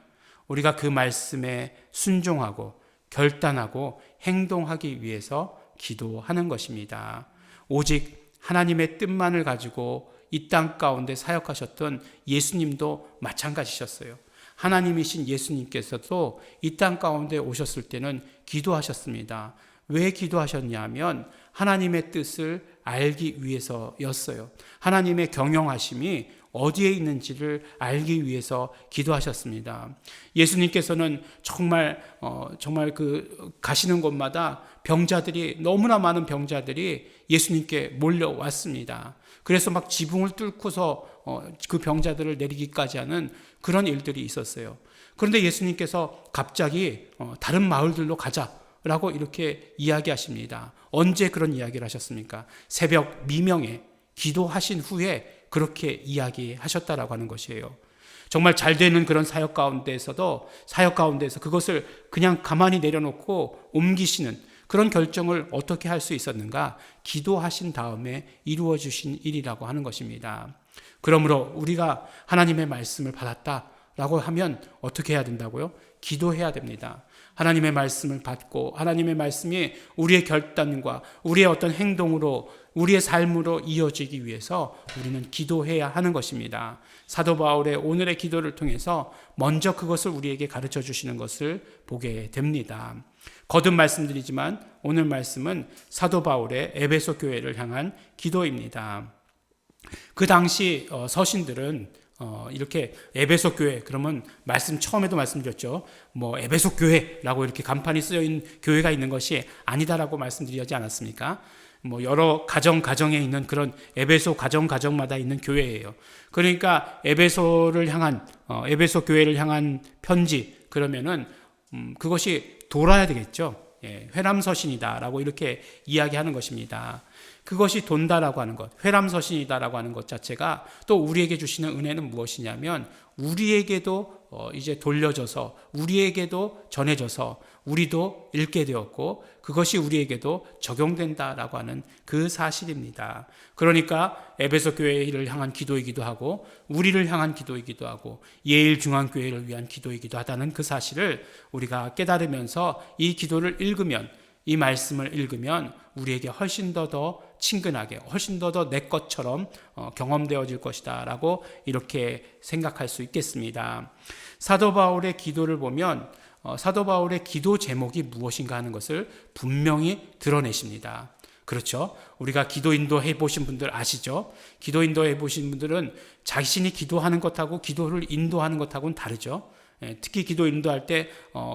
우리가 그 말씀에 순종하고 결단하고 행동하기 위해서 기도하는 것입니다. 오직 하나님의 뜻만을 가지고 이 땅 가운데 사역하셨던 예수님도 마찬가지셨어요. 하나님이신 예수님께서도 이 땅 가운데 오셨을 때는 기도하셨습니다. 왜 기도하셨냐면 하나님의 뜻을 알기 위해서였어요. 하나님의 경영하심이 어디에 있는지를 알기 위해서 기도하셨습니다. 예수님께서는 정말 그 가시는 곳마다 병자들이, 너무나 많은 병자들이 예수님께 몰려왔습니다. 그래서 막 지붕을 뚫고서 그 병자들을 내리기까지 하는 그런 일들이 있었어요. 그런데 예수님께서 갑자기 다른 마을들로 가자라고 이렇게 이야기하십니다. 언제 그런 이야기를 하셨습니까? 새벽 미명에 기도하신 후에 그렇게 이야기하셨다라고 하는 것이에요. 정말 잘 되는 그런 사역 가운데에서 그것을 그냥 가만히 내려놓고 옮기시는 그런 결정을 어떻게 할 수 있었는가? 기도하신 다음에 이루어 주신 일이라고 하는 것입니다. 그러므로 우리가 하나님의 말씀을 받았다라고 하면 어떻게 해야 된다고요? 기도해야 됩니다. 하나님의 말씀을 받고 하나님의 말씀이 우리의 결단과 우리의 어떤 행동으로, 우리의 삶으로 이어지기 위해서 우리는 기도해야 하는 것입니다. 사도 바울의 오늘의 기도를 통해서 먼저 그것을 우리에게 가르쳐 주시는 것을 보게 됩니다. 거듭 말씀드리지만 오늘 말씀은 사도 바울의 에베소 교회를 향한 기도입니다. 그 당시 서신들은 이렇게 에베소 교회, 그러면 처음에도 말씀드렸죠. 에베소 교회라고 이렇게 간판이 쓰여 있는 교회가 있는 것이 아니다라고 말씀드리지 않았습니까? 뭐 여러 가정에 있는 그런 에베소 가정마다 있는 교회예요. 그러니까 에베소 교회를 향한 편지 그러면은 그것이 돌아야 되겠죠. 회람서신이다라고 이렇게 이야기하는 것입니다. 그것이 돈다라고 하는 것, 회람서신이다라고 하는 것 자체가 또 우리에게 주시는 은혜는 무엇이냐면 우리에게도 이제 돌려져서 우리에게도 전해져서 우리도 읽게 되었고 그것이 우리에게도 적용된다라고 하는 그 사실입니다. 그러니까 에베소 교회를 향한 기도이기도 하고 우리를 향한 기도이기도 하고 예일중앙교회를 위한 기도이기도 하다는 그 사실을 우리가 깨달으면서 이 기도를 읽으면 이 말씀을 읽으면 우리에게 훨씬 더 친근하게 훨씬 더 내 것처럼 경험되어질 것이다 라고 이렇게 생각할 수 있겠습니다. 사도 바울의 기도를 보면 사도 바울의 기도 제목이 무엇인가 하는 것을 분명히 드러내십니다. 그렇죠? 우리가 기도 인도해 보신 분들 아시죠? 기도 인도해 보신 분들은 자신이 기도하는 것하고 기도를 인도하는 것하고는 다르죠. 특히 기도 인도할 때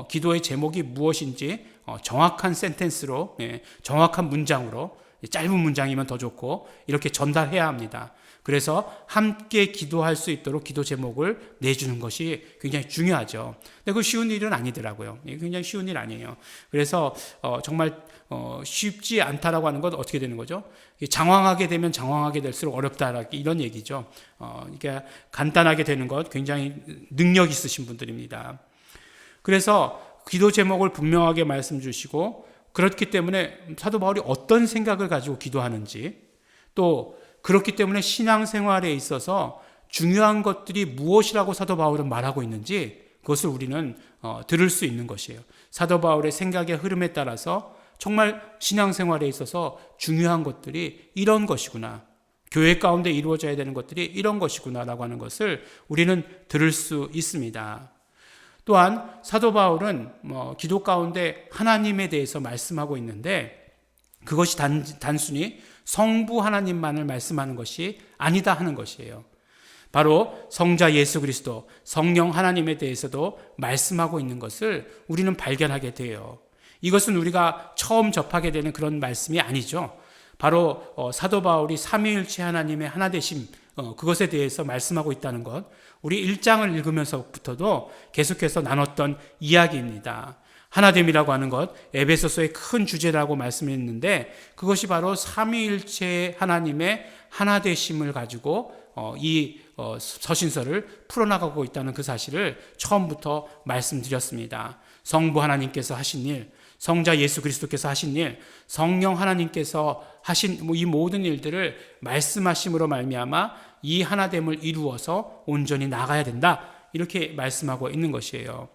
기도의 제목이 무엇인지 정확한 센텐스로 정확한 문장으로 짧은 문장이면 더 좋고 이렇게 전달해야 합니다. 그래서 함께 기도할 수 있도록 기도 제목을 내주는 것이 굉장히 중요하죠. 근데 그 쉬운 일은 아니더라고요. 굉장히 쉬운 일 아니에요. 그래서 정말 쉽지 않다라고 하는 건 어떻게 되는 거죠? 장황하게 되면 장황하게 될수록 어렵다 이런 얘기죠. 그러니까 간단하게 되는 것 굉장히 능력 있으신 분들입니다. 그래서 기도 제목을 분명하게 말씀 주시고 그렇기 때문에 사도 바울이 어떤 생각을 가지고 기도하는지 또 그렇기 때문에 신앙생활에 있어서 중요한 것들이 무엇이라고 사도 바울은 말하고 있는지 그것을 우리는 들을 수 있는 것이에요. 사도 바울의 생각의 흐름에 따라서 정말 신앙생활에 있어서 중요한 것들이 이런 것이구나. 교회 가운데 이루어져야 되는 것들이 이런 것이구나라고 하는 것을 우리는 들을 수 있습니다. 또한 사도 바울은 기도 가운데 하나님에 대해서 말씀하고 있는데 그것이 단순히 성부 하나님만을 말씀하는 것이 아니다 하는 것이에요. 바로 성자 예수 그리스도, 성령 하나님에 대해서도 말씀하고 있는 것을 우리는 발견하게 돼요. 이것은 우리가 처음 접하게 되는 그런 말씀이 아니죠. 바로 사도 바울이 삼위일체 하나님의 하나되심 그것에 대해서 말씀하고 있다는 것, 우리 1장을 읽으면서부터도 계속해서 나눴던 이야기입니다. 하나됨이라고 하는 것, 에베소서의 큰 주제라고 말씀했는데 그것이 바로 삼위일체 하나님의 하나되심을 가지고 이 서신서를 풀어나가고 있다는 그 사실을 처음부터 말씀드렸습니다. 성부 하나님께서 하신 일, 성자 예수 그리스도께서 하신 일, 성령 하나님께서 하신 이 모든 일들을 말씀하심으로 말미암아 이 하나됨을 이루어서 온전히 나가야 된다 이렇게 말씀하고 있는 것이에요.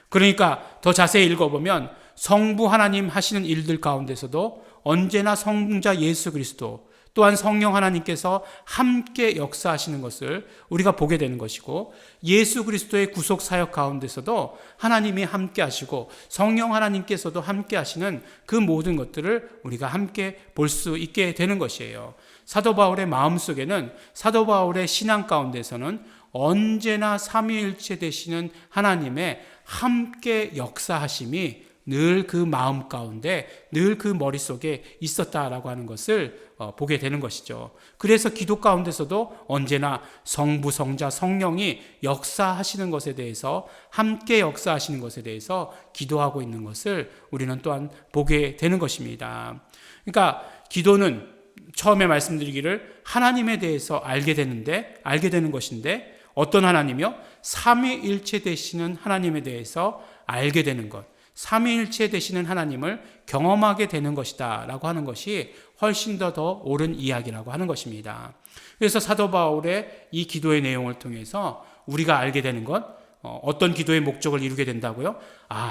그러니까 더 자세히 읽어보면 성부 하나님 하시는 일들 가운데서도 언제나 성자 예수 그리스도 또한 성령 하나님께서 함께 역사하시는 것을 우리가 보게 되는 것이고 예수 그리스도의 구속 사역 가운데서도 하나님이 함께 하시고 성령 하나님께서도 함께 하시는 그 모든 것들을 우리가 함께 볼 수 있게 되는 것이에요. 사도 바울의 마음속에는 사도 바울의 신앙 가운데서는 언제나 삼위일체 되시는 하나님의 함께 역사하심이 늘 그 마음 가운데 늘 그 머릿속에 있었다라고 하는 것을 보게 되는 것이죠. 그래서 기도 가운데서도 언제나 성부, 성자, 성령이 역사하시는 것에 대해서 함께 역사하시는 것에 대해서 기도하고 있는 것을 우리는 또한 보게 되는 것입니다. 그러니까 기도는 처음에 말씀드리기를 하나님에 대해서 알게 되는 것인데 어떤 하나님이요? 삼위일체 되시는 하나님에 대해서 알게 되는 것, 삼위일체 되시는 하나님을 경험하게 되는 것이다 라고 하는 것이 훨씬 더 옳은 이야기라고 하는 것입니다. 그래서 사도 바울의 이 기도의 내용을 통해서 우리가 알게 되는 것, 어떤 기도의 목적을 이루게 된다고요?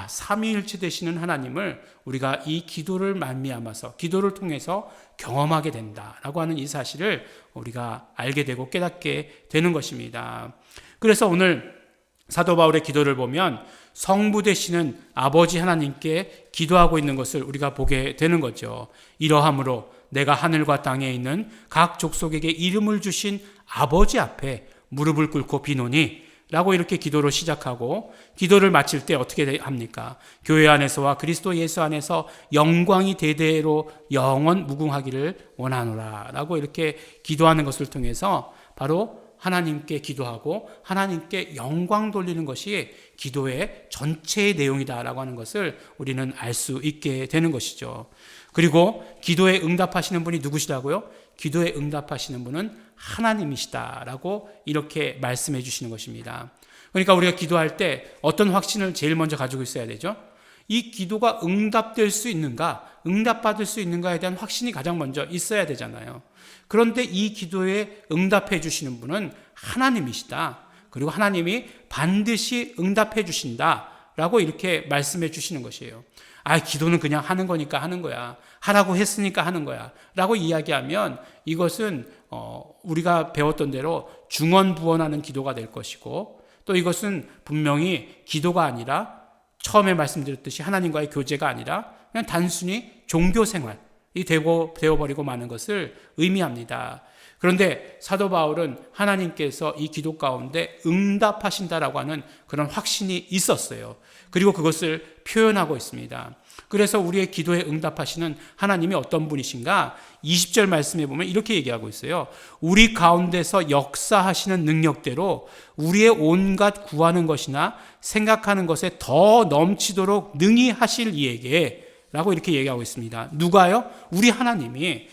삼위일체 되시는 하나님을 우리가 이 기도를 말미암아서 기도를 통해서 경험하게 된다라고 하는 이 사실을 우리가 알게 되고 깨닫게 되는 것입니다. 그래서 오늘 사도 바울의 기도를 보면 성부 되시는 아버지 하나님께 기도하고 있는 것을 우리가 보게 되는 거죠. 이러함으로 내가 하늘과 땅에 있는 각 족속에게 이름을 주신 아버지 앞에 무릎을 꿇고 비노니 라고 이렇게 기도로 시작하고 기도를 마칠 때 어떻게 합니까? 교회 안에서와 그리스도 예수 안에서 영광이 대대로 영원 무궁하기를 원하노라 라고 이렇게 기도하는 것을 통해서 바로 하나님께 기도하고 하나님께 영광 돌리는 것이 기도의 전체의 내용이다라고 하는 것을 우리는 알 수 있게 되는 것이죠. 그리고 기도에 응답하시는 분이 누구시라고요? 기도에 응답하시는 분은 하나님이시다라고 이렇게 말씀해 주시는 것입니다. 그러니까 우리가 기도할 때 어떤 확신을 제일 먼저 가지고 있어야 되죠? 이 기도가 응답될 수 있는가, 응답받을 수 있는가에 대한 확신이 가장 먼저 있어야 되잖아요. 그런데 이 기도에 응답해 주시는 분은 하나님이시다. 그리고 하나님이 반드시 응답해 주신다라고 이렇게 말씀해 주시는 것이에요. 기도는 그냥 하는 거니까 하는 거야. 하라고 했으니까 하는 거야. 라고 이야기하면 이것은 우리가 배웠던 대로 중언부언하는 기도가 될 것이고, 또 이것은 분명히 기도가 아니라 처음에 말씀드렸듯이 하나님과의 교제가 아니라 그냥 단순히 종교생활이 되어버리고 마는 것을 의미합니다. 그런데 사도 바울은 하나님께서 이 기도 가운데 응답하신다라고 하는 그런 확신이 있었어요. 그리고 그것을 표현하고 있습니다. 그래서 우리의 기도에 응답하시는 하나님이 어떤 분이신가? 20절 말씀에 보면 이렇게 얘기하고 있어요. 우리 가운데서 역사하시는 능력대로 우리의 온갖 구하는 것이나 생각하는 것에 더 넘치도록 능히 하실 이에게 라고 이렇게 얘기하고 있습니다. 누가요? 우리 하나님이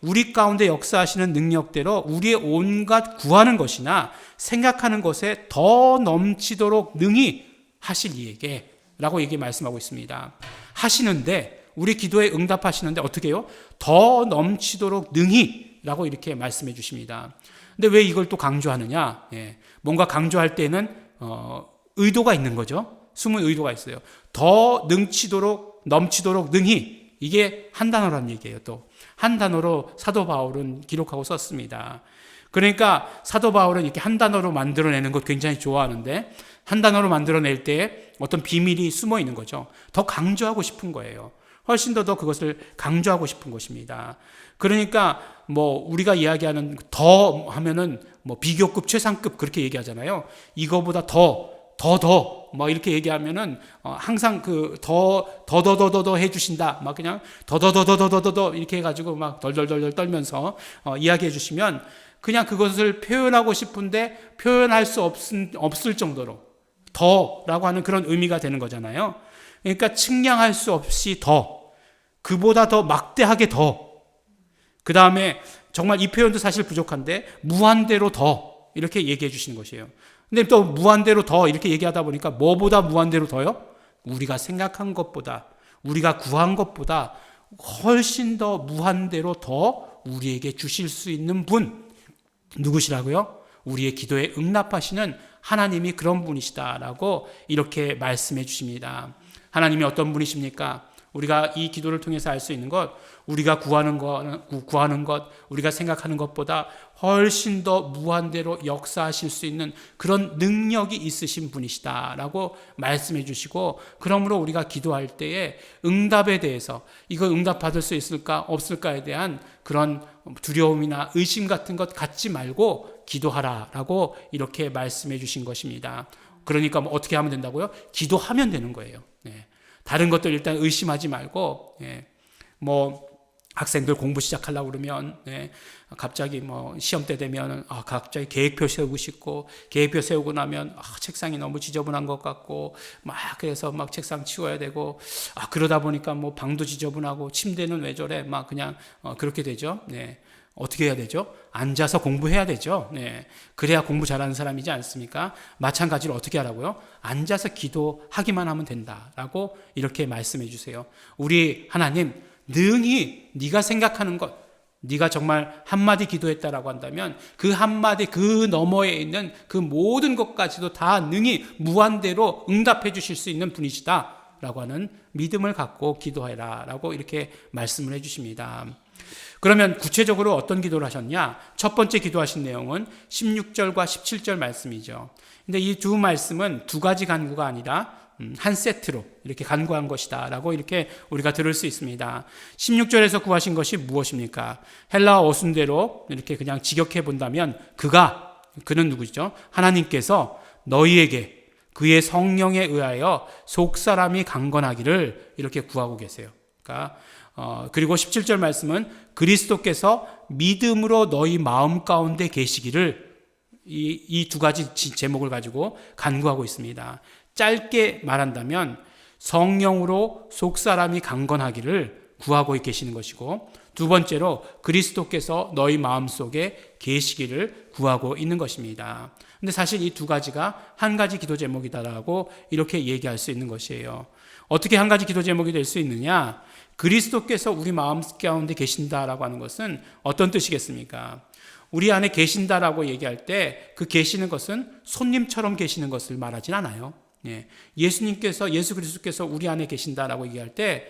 우리 가운데 역사하시는 능력대로 우리의 온갖 구하는 것이나 생각하는 것에 더 넘치도록 능히 하실 이에게 라고 얘기 말씀하고 있습니다. 하시는데, 우리 기도에 응답하시는데 어떻게 해요? 더 넘치도록 능히 라고 이렇게 말씀해 주십니다. 근데 왜 이걸 또 강조하느냐? 뭔가 강조할 때는 의도가 있는 거죠. 숨은 의도가 있어요. 더 넘치도록 능히, 이게 한 단어라는 얘기예요. 또 한 단어로 사도 바울은 기록하고 썼습니다. 그러니까 사도 바울은 이렇게 한 단어로 만들어내는 것 굉장히 좋아하는데, 한 단어로 만들어낼 때 어떤 비밀이 숨어 있는 거죠. 더 강조하고 싶은 거예요. 훨씬 더 그것을 강조하고 싶은 것입니다. 그러니까 우리가 이야기하는 더 하면은 비교급, 최상급 그렇게 얘기하잖아요. 이거보다 더 이렇게 얘기하면은 항상 더 해주신다. 그냥 더 이렇게 해가지고 덜덜덜 떨면서 이야기해 주시면 그냥 그것을 표현하고 싶은데 표현할 수 없을 정도로 더라고 하는 그런 의미가 되는 거잖아요. 그러니까 측량할 수 없이 그보다 더 막대하게 그 다음에 정말 이 표현도 사실 부족한데 무한대로 이렇게 얘기해 주시는 것이에요. 근데 또 무한대로 이렇게 얘기하다 보니까 뭐보다 무한대로 더요? 우리가 생각한 것보다, 우리가 구한 것보다 훨씬 더 무한대로 우리에게 주실 수 있는 분, 누구시라고요? 우리의 기도에 응답하시는 하나님이 그런 분이시다라고 이렇게 말씀해 주십니다. 하나님이 어떤 분이십니까? 우리가 이 기도를 통해서 알 수 있는 것, 우리가 구하는 것, 우리가 생각하는 것보다 훨씬 더 무한대로 역사하실 수 있는 그런 능력이 있으신 분이시다라고 말씀해 주시고, 그러므로 우리가 기도할 때에 응답에 대해서 이거 응답받을 수 있을까 없을까에 대한 그런 두려움이나 의심 같은 것 갖지 말고 기도하라라고 이렇게 말씀해 주신 것입니다. 그러니까 어떻게 하면 된다고요? 기도하면 되는 거예요. 다른 것들 일단 의심하지 말고, 학생들 공부 시작하려고 그러면, 갑자기 시험 때 되면, 갑자기 계획표 세우고 싶고, 계획표 세우고 나면, 책상이 너무 지저분한 것 같고, 그래서 책상 치워야 되고, 그러다 보니까 방도 지저분하고, 침대는 왜 저래? 그냥, 그렇게 되죠. 어떻게 해야 되죠? 앉아서 공부해야 되죠. 그래야 공부 잘하는 사람이지 않습니까? 마찬가지로 어떻게 하라고요? 앉아서 기도하기만 하면 된다라고 이렇게 말씀해 주세요. 우리 하나님, 능히 네가 생각하는 것, 네가 정말 한마디 기도했다라고 한다면 그 한마디 그 너머에 있는 그 모든 것까지도 다 능히 무한대로 응답해 주실 수 있는 분이시다라고 하는 믿음을 갖고 기도해라 라고 이렇게 말씀을 해 주십니다. 그러면 구체적으로 어떤 기도를 하셨냐? 첫 번째 기도하신 내용은 16절과 17절 말씀이죠. 근데 이 두 말씀은 두 가지 간구가 아니라 한 세트로 이렇게 간구한 것이다 라고 이렇게 우리가 들을 수 있습니다. 16절에서 구하신 것이 무엇입니까? 헬라어 어순대로 이렇게 그냥 직역해 본다면 그가 그는 누구죠? 하나님께서 너희에게 그의 성령에 의하여 속사람이 강건하기를 이렇게 구하고 계세요. 그러니까 그리고 17절 말씀은 그리스도께서 믿음으로 너희 마음 가운데 계시기를, 이 두 가지 제목을 가지고 간구하고 있습니다. 짧게 말한다면 성령으로 속사람이 강건하기를 구하고 계시는 것이고, 두 번째로 그리스도께서 너희 마음속에 계시기를 구하고 있는 것입니다. 근데 사실 이 두 가지가 한 가지 기도 제목이다라고 이렇게 얘기할 수 있는 것이에요. 어떻게 한 가지 기도 제목이 될 수 있느냐? 그리스도께서 우리 마음 가운데 계신다라고 하는 것은 어떤 뜻이겠습니까? 우리 안에 계신다라고 얘기할 때 그 계시는 것은 손님처럼 계시는 것을 말하진 않아요. 예수 그리스도께서 우리 안에 계신다라고 얘기할 때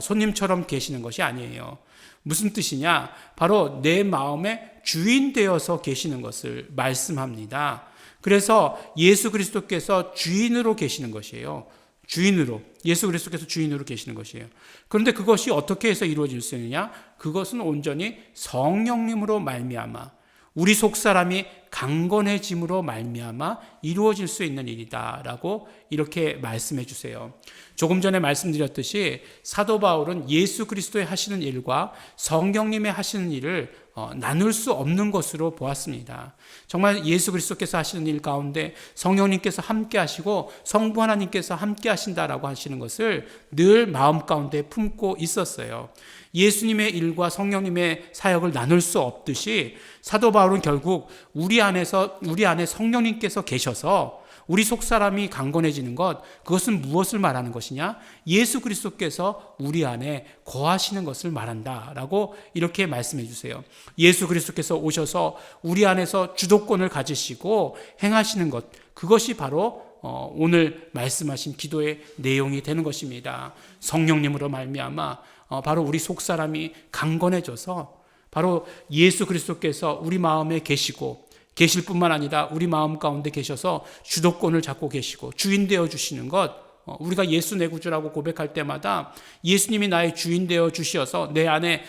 손님처럼 계시는 것이 아니에요. 무슨 뜻이냐? 바로 내 마음의 주인 되어서 계시는 것을 말씀합니다. 그래서 예수 그리스도께서 주인으로 계시는 것이에요. 주인으로, 예수 그리스도께서 주인으로 계시는 것이에요. 그런데 그것이 어떻게 해서 이루어질 수 있느냐? 그것은 온전히 성령님으로 말미암아 우리 속사람이 강건해짐으로 말미암아 이루어질 수 있는 일이다라고 이렇게 말씀해 주세요. 조금 전에 말씀드렸듯이 사도 바울은 예수 그리스도의 하시는 일과 성령님의 하시는 일을 나눌 수 없는 것으로 보았습니다. 정말 예수 그리스도께서 하시는 일 가운데 성령님께서 함께 하시고 성부 하나님께서 함께 하신다라고 하시는 것을 늘 마음 가운데 품고 있었어요. 예수님의 일과 성령님의 사역을 나눌 수 없듯이 사도 바울은 결국 우리 안에 성령님께서 계셔서 우리 속사람이 강건해지는 것, 그것은 무엇을 말하는 것이냐? 예수 그리스도께서 우리 안에 거하시는 것을 말한다라고 이렇게 말씀해 주세요. 예수 그리스도께서 오셔서 우리 안에서 주도권을 가지시고 행하시는 것, 그것이 바로 오늘 말씀하신 기도의 내용이 되는 것입니다. 성령님으로 말미암아 바로 우리 속사람이 강건해져서 바로 예수 그리스도께서 우리 마음에 계실 뿐만 아니라 우리 마음 가운데 계셔서 주도권을 잡고 계시고 주인 되어 주시는 것, 우리가 예수 내 구주라고 고백할 때마다 예수님이 나의 주인 되어 주셔서 내 안에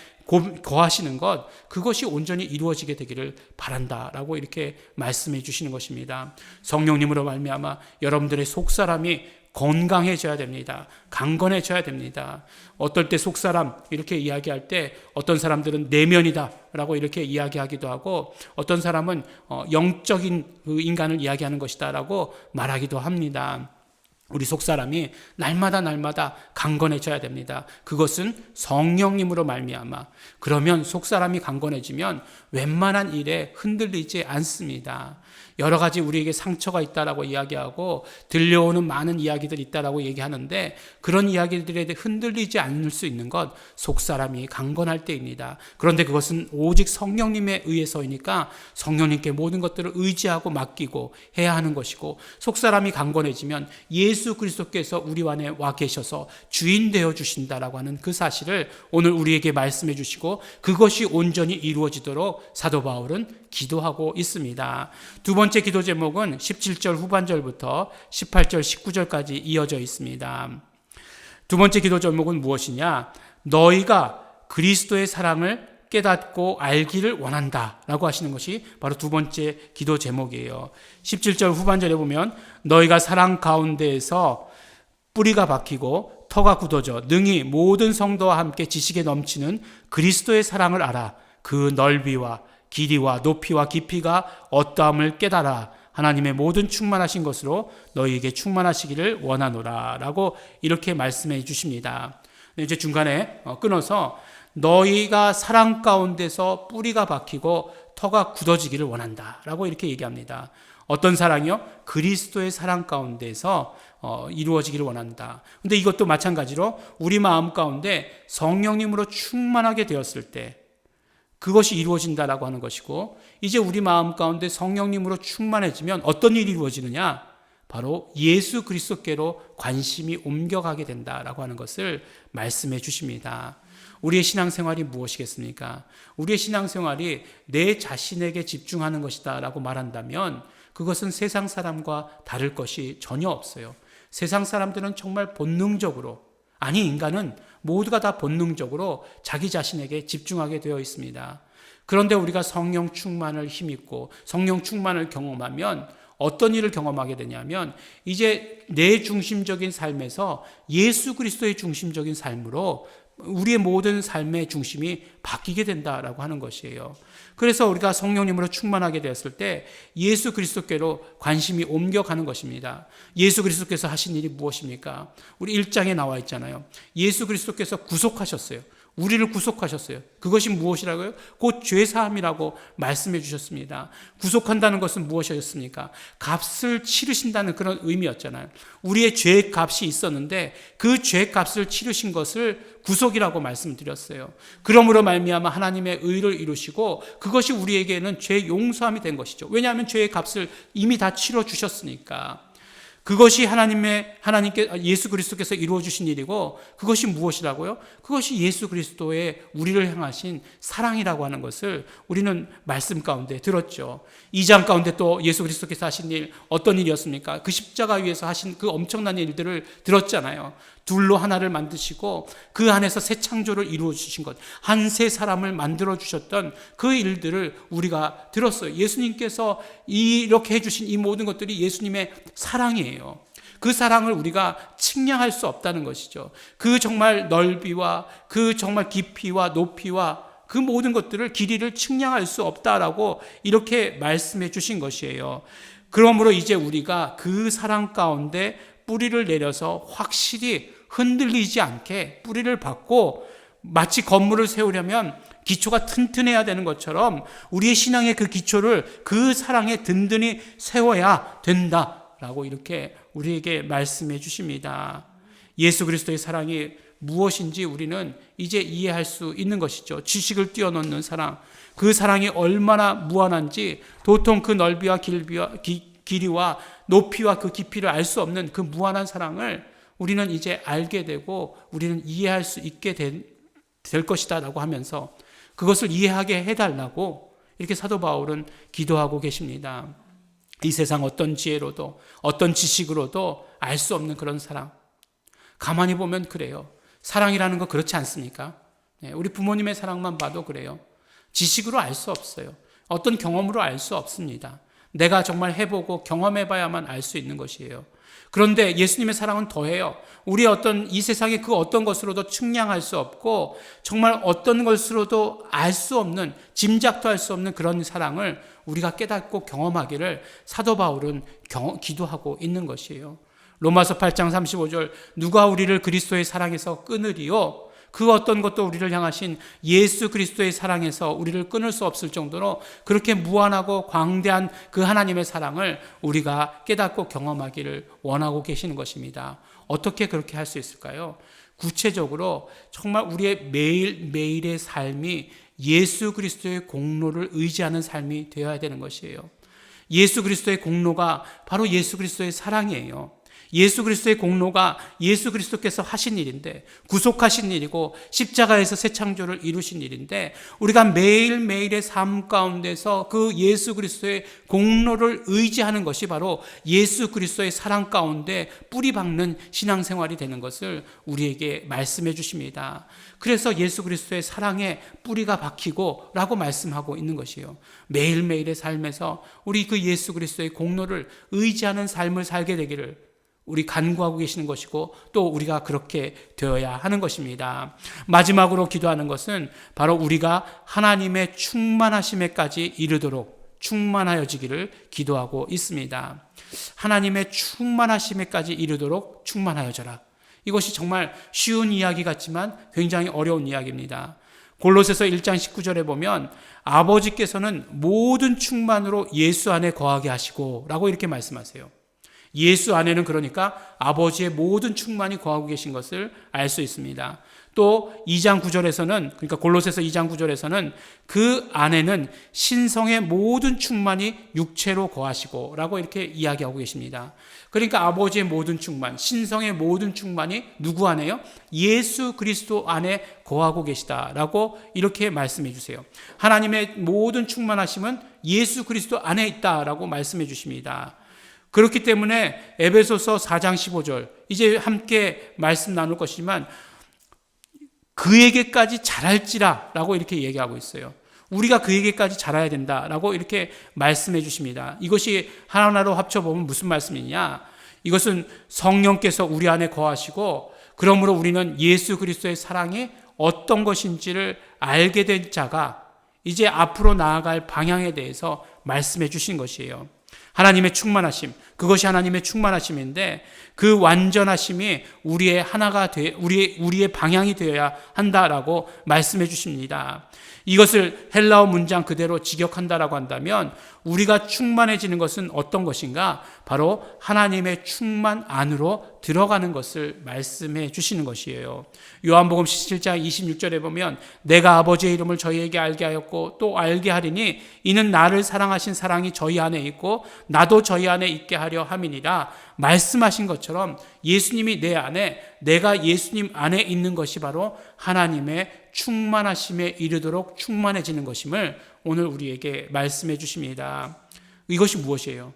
거하시는 것, 그것이 온전히 이루어지게 되기를 바란다라고 이렇게 말씀해 주시는 것입니다. 성령님으로 말미암아 여러분들의 속사람이 건강해져야 됩니다. 강건해져야 됩니다. 어떨 때 속사람 이렇게 이야기할 때 어떤 사람들은 내면이다 라고 이렇게 이야기하기도 하고, 어떤 사람은 영적인 그 인간을 이야기하는 것이다 라고 말하기도 합니다. 우리 속사람이 날마다 강건해져야 됩니다. 그것은 성령님으로 말미암아. 그러면 속사람이 강건해지면 웬만한 일에 흔들리지 않습니다. 여러 가지 우리에게 상처가 있다라고 이야기하고 들려오는 많은 이야기들이 있다라고 얘기하는데, 그런 이야기들에 대해 흔들리지 않을 수 있는 것, 속사람이 강건할 때입니다. 그런데 그것은 오직 성령님에 의해서이니까 성령님께 모든 것들을 의지하고 맡기고 해야 하는 것이고, 속사람이 강건해지면 예수 그리스도께서 우리 안에 와 계셔서 주인 되어 주신다라고 하는 그 사실을 오늘 우리에게 말씀해 주시고, 그것이 온전히 이루어지도록 사도 바울은 기도하고 있습니다. 두 번째 기도 제목은 17절 후반절부터 18절 19절까지 이어져 있습니다. 두 번째 기도 제목은 무엇이냐? 너희가 그리스도의 사랑을 깨닫고 알기를 원한다 라고 하시는 것이 바로 두 번째 기도 제목이에요. 17절 후반절에 보면 너희가 사랑 가운데에서 뿌리가 박히고 터가 굳어져 능히 모든 성도와 함께 지식에 넘치는 그리스도의 사랑을 알아. 그 넓이와 길이와 높이와 깊이가 어떠함을 깨달아 하나님의 모든 충만하신 것으로 너희에게 충만하시기를 원하노라 라고 이렇게 말씀해 주십니다. 이제 중간에 끊어서 너희가 사랑 가운데서 뿌리가 박히고 터가 굳어지기를 원한다 라고 이렇게 얘기합니다. 어떤 사랑이요? 그리스도의 사랑 가운데서 이루어지기를 원한다. 근데 이것도 마찬가지로 우리 마음 가운데 성령님으로 충만하게 되었을 때 그것이 이루어진다라고 하는 것이고, 이제 우리 마음 가운데 성령님으로 충만해지면 어떤 일이 이루어지느냐? 바로 예수 그리스도께로 관심이 옮겨가게 된다라고 하는 것을 말씀해 주십니다. 우리의 신앙생활이 무엇이겠습니까? 우리의 신앙생활이 내 자신에게 집중하는 것이다 라고 말한다면 그것은 세상 사람과 다를 것이 전혀 없어요. 세상 사람들은 정말 본능적으로, 아니 인간은 모두가 다 본능적으로 자기 자신에게 집중하게 되어 있습니다. 그런데 우리가 성령 충만을 힘입고 성령 충만을 경험하면 어떤 일을 경험하게 되냐면 이제 내 중심적인 삶에서 예수 그리스도의 중심적인 삶으로 우리의 모든 삶의 중심이 바뀌게 된다라고 하는 것이에요. 그래서 우리가 성령님으로 충만하게 되었을 때 예수 그리스도께로 관심이 옮겨가는 것입니다. 예수 그리스도께서 하신 일이 무엇입니까? 우리 1장에 나와 있잖아요. 예수 그리스도께서 구속하셨어요. 우리를 구속하셨어요. 그것이 무엇이라고요? 곧 죄사함이라고 말씀해 주셨습니다. 구속한다는 것은 무엇이었습니까? 값을 치르신다는 그런 의미였잖아요. 우리의 죄의 값이 있었는데 그 죄의 값을 치르신 것을 구속이라고 말씀드렸어요. 그러므로 말미암아 하나님의 의를 이루시고 그것이 우리에게는 죄 용서함이 된 것이죠. 왜냐하면 죄의 값을 이미 다 치러 주셨으니까. 그것이 하나님께 예수 그리스도께서 이루어 주신 일이고 그것이 무엇이라고요? 그것이 예수 그리스도의 우리를 향하신 사랑이라고 하는 것을 우리는 말씀 가운데 들었죠. 2장 가운데 또 예수 그리스도께서 하신 일 어떤 일이었습니까? 그 십자가 위에서 하신 그 엄청난 일들을 들었잖아요. 둘로 하나를 만드시고 그 안에서 새 창조를 이루어 주신 것, 한 새 사람을 만들어 주셨던 그 일들을 우리가 들었어요. 예수님께서 이렇게 해주신 이 모든 것들이 예수님의 사랑이에요. 그 사랑을 우리가 측량할 수 없다는 것이죠. 그 정말 넓이와 그 정말 깊이와 높이와 그 모든 것들을 길이를 측량할 수 없다라고 이렇게 말씀해 주신 것이에요. 그러므로 이제 우리가 그 사랑 가운데 뿌리를 내려서 확실히 흔들리지 않게 뿌리를 받고 마치 건물을 세우려면 기초가 튼튼해야 되는 것처럼 우리의 신앙의 그 기초를 그 사랑에 든든히 세워야 된다라고 이렇게 우리에게 말씀해 주십니다. 예수 그리스도의 사랑이 무엇인지 우리는 이제 이해할 수 있는 것이죠. 지식을 뛰어넘는 사랑, 그 사랑이 얼마나 무한한지 도통 그 넓이와 길이와 높이와 그 깊이를 알 수 없는 그 무한한 사랑을 우리는 이제 알게 되고 우리는 이해할 수 있게 될 것이다 라고 하면서 그것을 이해하게 해달라고 이렇게 사도 바울은 기도하고 계십니다. 이 세상 어떤 지혜로도 어떤 지식으로도 알 수 없는 그런 사랑. 가만히 보면 그래요. 사랑이라는 거 그렇지 않습니까? 우리 부모님의 사랑만 봐도 그래요. 지식으로 알 수 없어요. 어떤 경험으로 알 수 없습니다. 내가 정말 해보고 경험해봐야만 알 수 있는 것이에요. 그런데 예수님의 사랑은 더해요. 우리 이 세상의 그 어떤 것으로도 측량할 수 없고 정말 어떤 것으로도 알 수 없는, 짐작도 할 수 없는 그런 사랑을 우리가 깨닫고 경험하기를 사도 바울은 기도하고 있는 것이에요. 로마서 8장 35절 누가 우리를 그리스도의 사랑에서 끊으리요? 그 어떤 것도 우리를 향하신 예수 그리스도의 사랑에서 우리를 끊을 수 없을 정도로 그렇게 무한하고 광대한 그 하나님의 사랑을 우리가 깨닫고 경험하기를 원하고 계시는 것입니다. 어떻게 그렇게 할 수 있을까요? 구체적으로 정말 우리의 매일매일의 삶이 예수 그리스도의 공로를 의지하는 삶이 되어야 되는 것이에요. 예수 그리스도의 공로가 바로 예수 그리스도의 사랑이에요. 예수 그리스도의 공로가 예수 그리스도께서 하신 일인데, 구속하신 일이고 십자가에서 새 창조를 이루신 일인데, 우리가 매일매일의 삶 가운데서 그 예수 그리스도의 공로를 의지하는 것이 바로 예수 그리스도의 사랑 가운데 뿌리 박는 신앙생활이 되는 것을 우리에게 말씀해 주십니다. 그래서 예수 그리스도의 사랑에 뿌리가 박히고 라고 말씀하고 있는 것이에요. 매일매일의 삶에서 우리 그 예수 그리스도의 공로를 의지하는 삶을 살게 되기를 우리 간구하고 계시는 것이고 또 우리가 그렇게 되어야 하는 것입니다. 마지막으로 기도하는 것은 바로 우리가 하나님의 충만하심에까지 이르도록 충만하여지기를 기도하고 있습니다. 하나님의 충만하심에까지 이르도록 충만하여져라. 이것이 정말 쉬운 이야기 같지만 굉장히 어려운 이야기입니다. 골로새서 1장 19절에 보면 아버지께서는 모든 충만으로 예수 안에 거하게 하시고 라고 이렇게 말씀하세요. 예수 안에는 그러니까 아버지의 모든 충만이 거하고 계신 것을 알 수 있습니다. 또 2장 9절에서는, 그러니까 골로새서 2장 9절에서는 그 안에는 신성의 모든 충만이 육체로 거하시고 라고 이렇게 이야기하고 계십니다. 그러니까 아버지의 모든 충만, 신성의 모든 충만이 누구 안에요? 예수 그리스도 안에 거하고 계시다라고 이렇게 말씀해 주세요. 하나님의 모든 충만하심은 예수 그리스도 안에 있다라고 말씀해 주십니다. 그렇기 때문에 에베소서 4장 15절 이제 함께 말씀 나눌 것이지만 그에게까지 잘할지라 라고 이렇게 얘기하고 있어요. 우리가 그에게까지 자라야 된다라고 이렇게 말씀해 주십니다. 이것이 하나하나로 합쳐보면 무슨 말씀이냐? 이것은 성령께서 우리 안에 거하시고 그러므로 우리는 예수 그리스도의 사랑이 어떤 것인지를 알게 된 자가 이제 앞으로 나아갈 방향에 대해서 말씀해 주신 것이에요. 하나님의 충만하심, 그것이 하나님의 충만하심인데 그 완전하심이 우리의 하나가 우리의 방향이 되어야 한다라고 말씀해 주십니다. 이것을 헬라어 문장 그대로 직역한다라고 한다면 우리가 충만해지는 것은 어떤 것인가? 바로 하나님의 충만 안으로 들어가는 것을 말씀해 주시는 것이에요. 요한복음 17장 26절에 보면 내가 아버지의 이름을 저희에게 알게 하였고 또 알게 하리니 이는 나를 사랑하신 사랑이 저희 안에 있고 나도 저희 안에 있게 하려 함이니라. 말씀하신 것처럼 예수님이 내 안에, 내가 예수님 안에 있는 것이 바로 하나님의 충만하심에 이르도록 충만해지는 것임을 오늘 우리에게 말씀해 주십니다. 이것이 무엇이에요?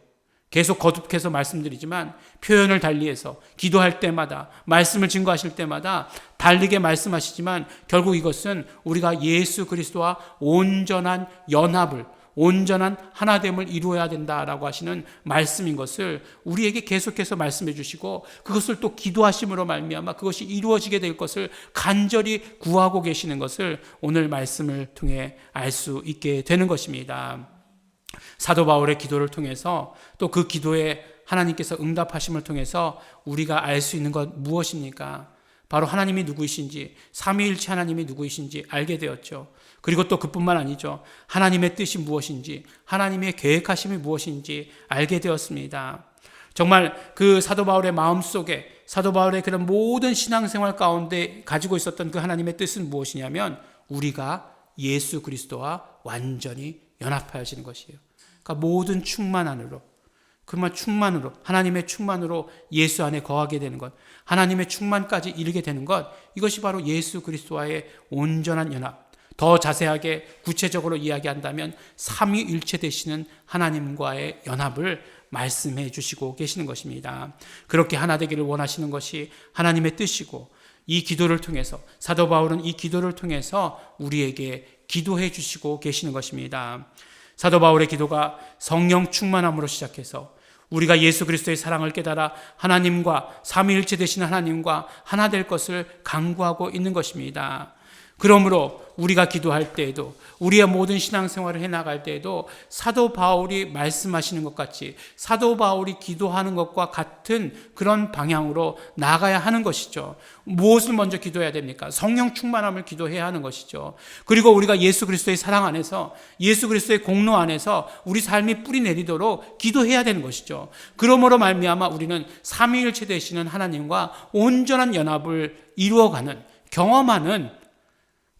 계속 거듭해서 말씀드리지만 표현을 달리해서 기도할 때마다 말씀을 증거하실 때마다 다르게 말씀하시지만 결국 이것은 우리가 예수 그리스도와 온전한 연합을, 온전한 하나됨을 이루어야 된다라고 하시는 말씀인 것을 우리에게 계속해서 말씀해 주시고 그것을 또 기도하심으로 말미암아 그것이 이루어지게 될 것을 간절히 구하고 계시는 것을 오늘 말씀을 통해 알 수 있게 되는 것입니다. 사도 바울의 기도를 통해서 또 그 기도에 하나님께서 응답하심을 통해서 우리가 알 수 있는 것 무엇입니까? 바로 하나님이 누구이신지, 삼위일체 하나님이 누구이신지 알게 되었죠. 그리고 또 그뿐만 아니죠. 하나님의 뜻이 무엇인지, 하나님의 계획하심이 무엇인지 알게 되었습니다. 정말 그 사도 바울의 마음속에, 사도 바울의 그런 모든 신앙생활 가운데 가지고 있었던 그 하나님의 뜻은 무엇이냐면 우리가 예수 그리스도와 완전히 연합하여지는 것이에요. 그러니까 모든 충만 안으로, 그만 충만으로, 하나님의 충만으로 예수 안에 거하게 되는 것, 하나님의 충만까지 이르게 되는 것, 이것이 바로 예수 그리스도와의 온전한 연합. 더 자세하게 구체적으로 이야기한다면 삼위일체 되시는 하나님과의 연합을 말씀해 주시고 계시는 것입니다. 그렇게 하나 되기를 원하시는 것이 하나님의 뜻이고 이 기도를 통해서 사도 바울은 이 기도를 통해서 우리에게 기도해 주시고 계시는 것입니다. 사도 바울의 기도가 성령 충만함으로 시작해서 우리가 예수 그리스도의 사랑을 깨달아 하나님과 삼위일체 되시는 하나님과 하나 될 것을 강구하고 있는 것입니다. 그러므로 우리가 기도할 때에도 우리의 모든 신앙생활을 해나갈 때에도 사도 바울이 말씀하시는 것 같이 사도 바울이 기도하는 것과 같은 그런 방향으로 나가야 하는 것이죠. 무엇을 먼저 기도해야 됩니까? 성령 충만함을 기도해야 하는 것이죠. 그리고 우리가 예수 그리스도의 사랑 안에서 예수 그리스도의 공로 안에서 우리 삶이 뿌리 내리도록 기도해야 되는 것이죠. 그러므로 말미암아 우리는 삼위일체 되시는 하나님과 온전한 연합을 이루어가는, 경험하는,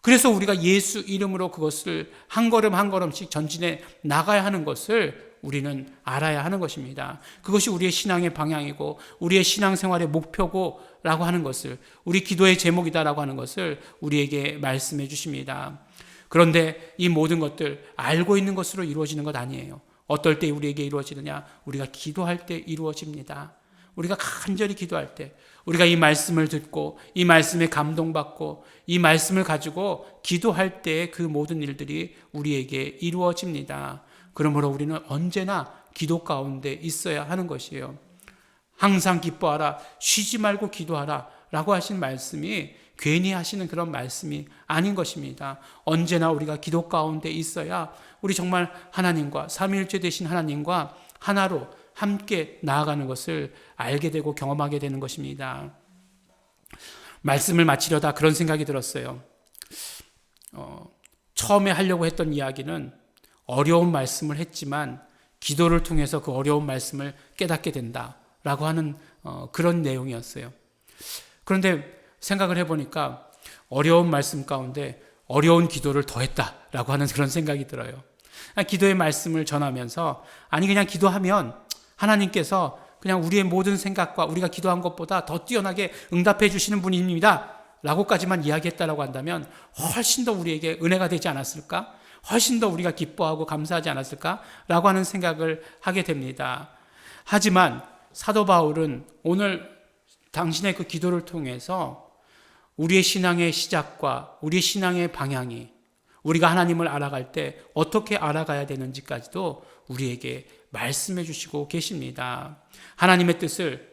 그래서 우리가 예수 이름으로 그것을 한 걸음 한 걸음씩 전진해 나가야 하는 것을 우리는 알아야 하는 것입니다. 그것이 우리의 신앙의 방향이고 우리의 신앙생활의 목표고라고 하는 것을, 우리 기도의 제목이다라고 하는 것을 우리에게 말씀해 주십니다. 그런데 이 모든 것들 알고 있는 것으로 이루어지는 것 아니에요. 어떨 때 우리에게 이루어지느냐? 우리가 기도할 때 이루어집니다. 우리가 간절히 기도할 때, 우리가 이 말씀을 듣고 이 말씀에 감동받고 이 말씀을 가지고 기도할 때 그 모든 일들이 우리에게 이루어집니다. 그러므로 우리는 언제나 기도 가운데 있어야 하는 것이에요. 항상 기뻐하라, 쉬지 말고 기도하라 라고 하신 말씀이 괜히 하시는 그런 말씀이 아닌 것입니다. 언제나 우리가 기도 가운데 있어야 우리 정말 하나님과 삼위일체 되신 하나님과 하나로 함께 나아가는 것을 알게 되고 경험하게 되는 것입니다. 말씀을 마치려다 그런 생각이 들었어요. 처음에 하려고 했던 이야기는 어려운 말씀을 했지만 기도를 통해서 그 어려운 말씀을 깨닫게 된다라고 하는 그런 내용이었어요. 그런데 생각을 해보니까 어려운 말씀 가운데 어려운 기도를 더했다라고 하는 그런 생각이 들어요. 기도의 말씀을 전하면서 아니 그냥 기도하면 하나님께서 그냥 우리의 모든 생각과 우리가 기도한 것보다 더 뛰어나게 응답해 주시는 분입니다 라고까지만 이야기했다라고 한다면 훨씬 더 우리에게 은혜가 되지 않았을까? 훨씬 더 우리가 기뻐하고 감사하지 않았을까? 라고 하는 생각을 하게 됩니다. 하지만 사도 바울은 오늘 당신의 그 기도를 통해서 우리의 신앙의 시작과 우리의 신앙의 방향이, 우리가 하나님을 알아갈 때 어떻게 알아가야 되는지까지도 우리에게 말씀해 주시고 계십니다. 하나님의 뜻을,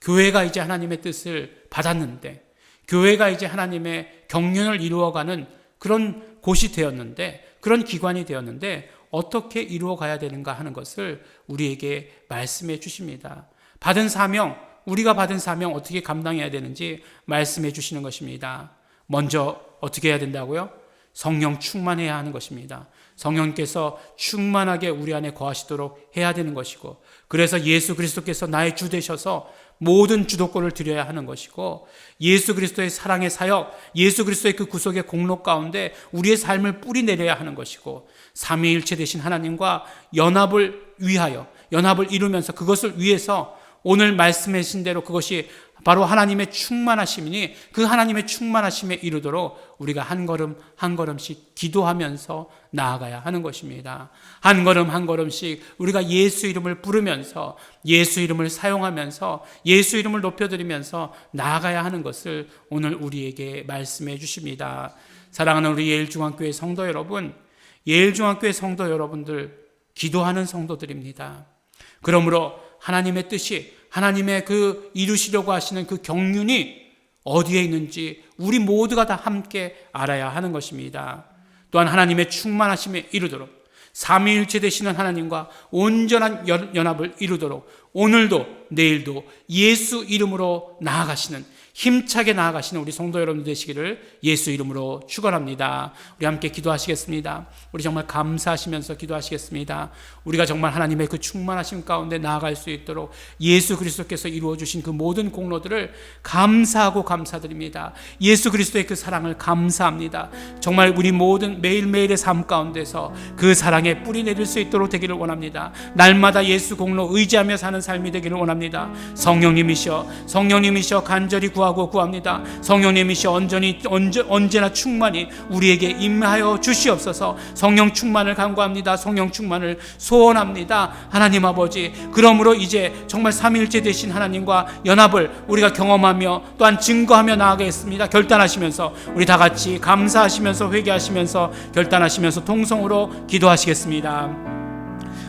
교회가 이제 하나님의 뜻을 받았는데, 교회가 이제 하나님의 경륜을 이루어가는 그런 곳이 되었는데, 그런 기관이 되었는데 어떻게 이루어가야 되는가 하는 것을 우리에게 말씀해 주십니다. 받은 사명, 우리가 받은 사명 어떻게 감당해야 되는지 말씀해 주시는 것입니다. 먼저 어떻게 해야 된다고요? 성령 충만해야 하는 것입니다. 성령께서 충만하게 우리 안에 거하시도록 해야 되는 것이고, 그래서 예수 그리스도께서 나의 주 되셔서 모든 주도권을 드려야 하는 것이고, 예수 그리스도의 사랑의 사역, 예수 그리스도의 그 구속의 공로 가운데 우리의 삶을 뿌리내려야 하는 것이고, 삼위일체 되신 하나님과 연합을 위하여, 연합을 이루면서 그것을 위해서 오늘 말씀하신 대로 그것이 바로 하나님의 충만하심이니, 그 하나님의 충만하심에 이르도록 우리가 한 걸음 한 걸음씩 기도하면서 나아가야 하는 것입니다. 한 걸음 한 걸음씩 우리가 예수 이름을 부르면서, 예수 이름을 사용하면서, 예수 이름을 높여드리면서 나아가야 하는 것을 오늘 우리에게 말씀해 주십니다. 사랑하는 우리 예일중앙교회 성도 여러분, 예일중앙교회 성도 여러분들, 기도하는 성도들입니다. 그러므로 하나님의 뜻이, 하나님의 그 이루시려고 하시는 그 경륜이 어디에 있는지 우리 모두가 다 함께 알아야 하는 것입니다. 또한 하나님의 충만하심에 이르도록, 삼위일체 되시는 하나님과 온전한 연합을 이루도록 오늘도 내일도 예수 이름으로 나아가시는, 힘차게 나아가시는 우리 성도 여러분 되시기를 예수 이름으로 축원합니다. 우리 함께 기도하시겠습니다. 우리 정말 감사하시면서 기도하시겠습니다. 우리가 정말 하나님의 그 충만하심 가운데 나아갈 수 있도록 예수 그리스도께서 이루어주신 그 모든 공로들을 감사하고 감사드립니다. 예수 그리스도의 그 사랑을 감사합니다. 정말 우리 모든 매일매일의 삶 가운데서 그 사랑에 뿌리 내릴 수 있도록 되기를 원합니다. 날마다 예수 공로 의지하며 사는 삶이 되기를 원합니다. 성령님이셔 간절히 구합니다. 성령님이시여 언제나 충만히 우리에게 임하여 주시옵소서. 성령 충만을 간구합니다. 성령 충만을 소원합니다. 하나님 아버지, 그러므로 이제 정말 삼위일체 되신 하나님과 연합을 우리가 경험하며 또한 증거하며 나아가겠습니다. 결단하시면서 우리 다 같이 감사하시면서 회개하시면서 결단하시면서 통성으로 기도하시겠습니다.